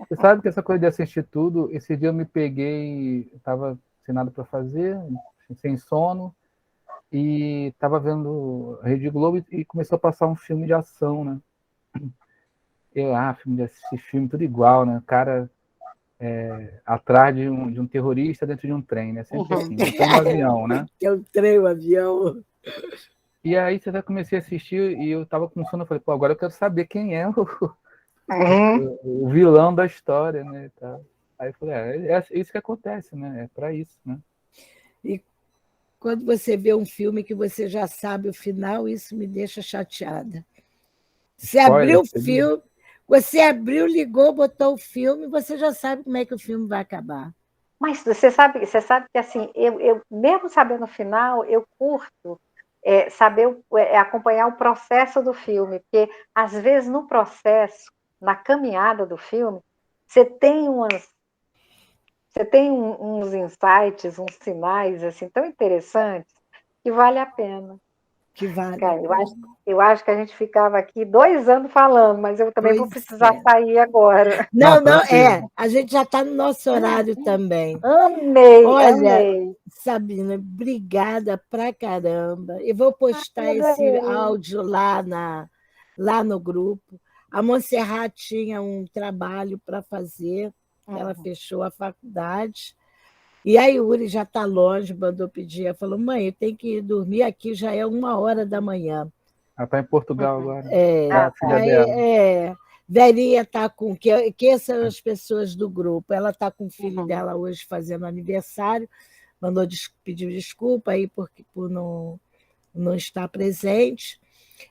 Você sabe que essa coisa de assistir tudo, esse dia eu me peguei, estava sem nada para fazer, sem sono, e estava vendo a Rede Globo e começou a passar um filme de ação, né? Filme esse filme tudo igual, né? O cara atrás de um terrorista dentro de um trem, né? Sempre assim, então um avião, né? É um trem, um avião. E aí você vai comecei a assistir e eu tava com sono, eu falei, pô, agora eu quero saber quem é Uhum. o vilão da história, né? E tal. Aí eu falei, é isso que acontece, né? É para isso, né? E quando você vê um filme que você já sabe o final, isso me deixa chateada. Você abriu Spoiler, o você diz? filme, você abriu, ligou, botou o filme, você já sabe como é que o filme vai acabar. Mas você sabe que assim, eu mesmo sabendo o final, eu curto saber acompanhar o processo do filme, porque às vezes no processo, na caminhada do filme, você tem uns insights, uns sinais assim tão interessantes que vale a pena. Que vale a Cara, pena. eu acho que a gente ficava aqui 2 anos falando, mas eu também vou Pois precisar é. sair agora. Não, Não, não, tranquilo. a gente já está no nosso horário também. Amei, Olha, amei. Sabina, obrigada pra caramba. Eu vou postar esse Adorei. áudio lá no grupo. A Montserrat tinha um trabalho para fazer, que ela Uhum. fechou a faculdade. E a Yuri já está longe, mandou pedir. Ela falou, mãe, eu tenho que dormir aqui, já é 1 hora da manhã. Ela está em Portugal Uhum. agora. É, Ah, A filha tá. aí, dela. Verinha está com. Que são as pessoas do grupo. Ela está com o filho Uhum. dela hoje fazendo aniversário, mandou pedir desculpa aí por não estar presente.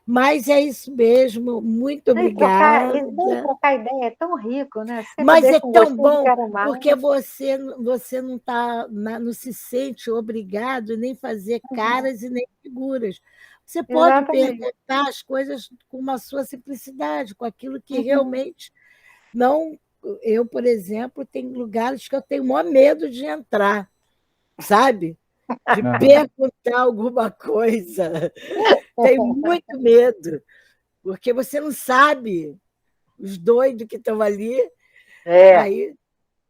Mas é isso mesmo, muito obrigada. E trocar ideia é tão rico, né? Você me Mas é deixa um tão gostinho de bom, quero mais. porque você não se sente obrigado nem fazer Uhum. caras e nem figuras. Você pode Exatamente. perguntar as coisas com uma sua simplicidade, com aquilo que Uhum. realmente não. Eu, por exemplo, tenho lugares que eu tenho o maior medo de entrar, sabe? De Aham. perguntar alguma coisa. Tenho muito medo, porque você não sabe os doidos que estão ali, É, aí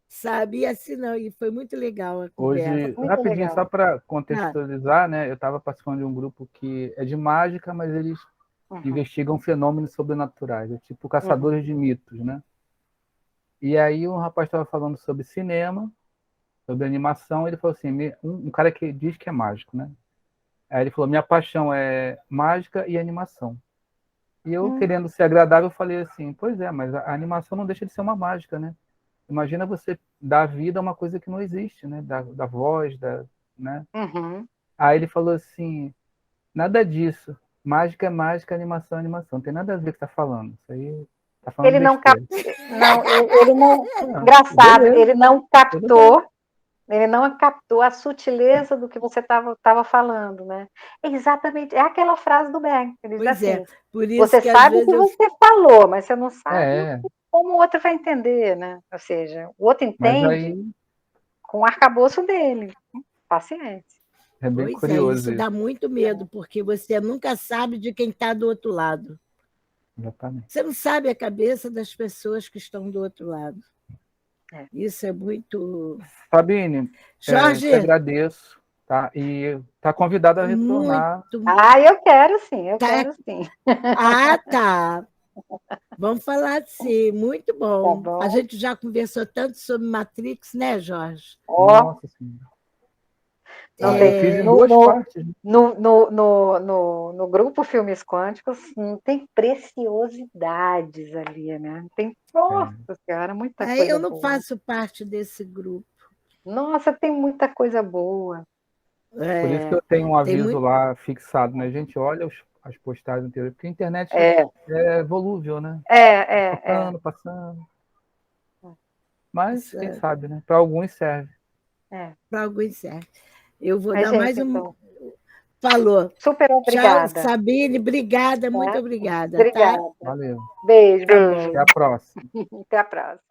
sabe, e assim não, e foi muito legal a conversa. Hoje, muito rapidinho, só legal. para Ah, contextualizar, né? Eu estava participando de um grupo que é de mágica, mas eles Uhum. investigam fenômenos sobrenaturais, é tipo Uhum. caçadores de mitos, né? E aí um rapaz estava falando sobre cinema, sobre animação, ele falou assim, um cara que diz que é mágico, né? Aí ele falou, minha paixão é mágica e animação. E eu, Hum. querendo ser agradável, falei assim, pois é, mas a animação não deixa de ser uma mágica, né? Imagina você dar vida a uma coisa que não existe, né? Da voz, né? Uhum. Aí ele falou assim, nada disso. Mágica é mágica, animação é animação. Não tem nada a ver com o que tá falando. Isso aí tá falando Ele não besteira. não, ele não, Ah, engraçado, beleza, tudo bem. ele não captou a sutileza do que você estava falando, né? Exatamente, é aquela frase do Beck, ele diz pois é, assim, por isso você que às sabe o vezes que eu. você falou, mas você não sabe É, como o outro vai entender, né? Ou seja, o outro mas entende aí com o arcabouço dele. Paciência. é bem Pois é, curioso isso dá isso. muito medo, porque você nunca sabe de quem está do outro lado. Exatamente. Você não sabe a cabeça das pessoas que estão do outro lado. É. Isso é muito. Fabine, te Jorge, agradeço, tá? E tá convidado a retornar. muito. Ah, eu quero sim, eu Tá... quero sim. Ah, tá. Vamos falar sim, muito Tá bom. A bom? gente já conversou tanto sobre Matrix, né, Jorge? Ó, Nossa Senhora. não Eu tem. fiz em É, duas partes. Né? No grupo Filmes Quânticos tem preciosidades ali, né? Tem, nossa É. senhora, muita coisa eu não boa. faço parte desse grupo. Nossa, tem muita coisa boa. Por isso que É, eu tenho um tem aviso muito. lá fixado, né? Gente, olha as postagens anteriores, porque a internet É, é volúvel, né? é. Passando, passando. Mas quem sabe, né? Para alguns serve. Para alguns serve. Eu vou Mas, dar gente, mais um. então, Falou. super Tchau, obrigada. Sabine. Obrigada, muito Tá? obrigada, tá? Obrigada. Valeu. Beijo, Tá beijo. Até bom. a próxima. Até a próxima.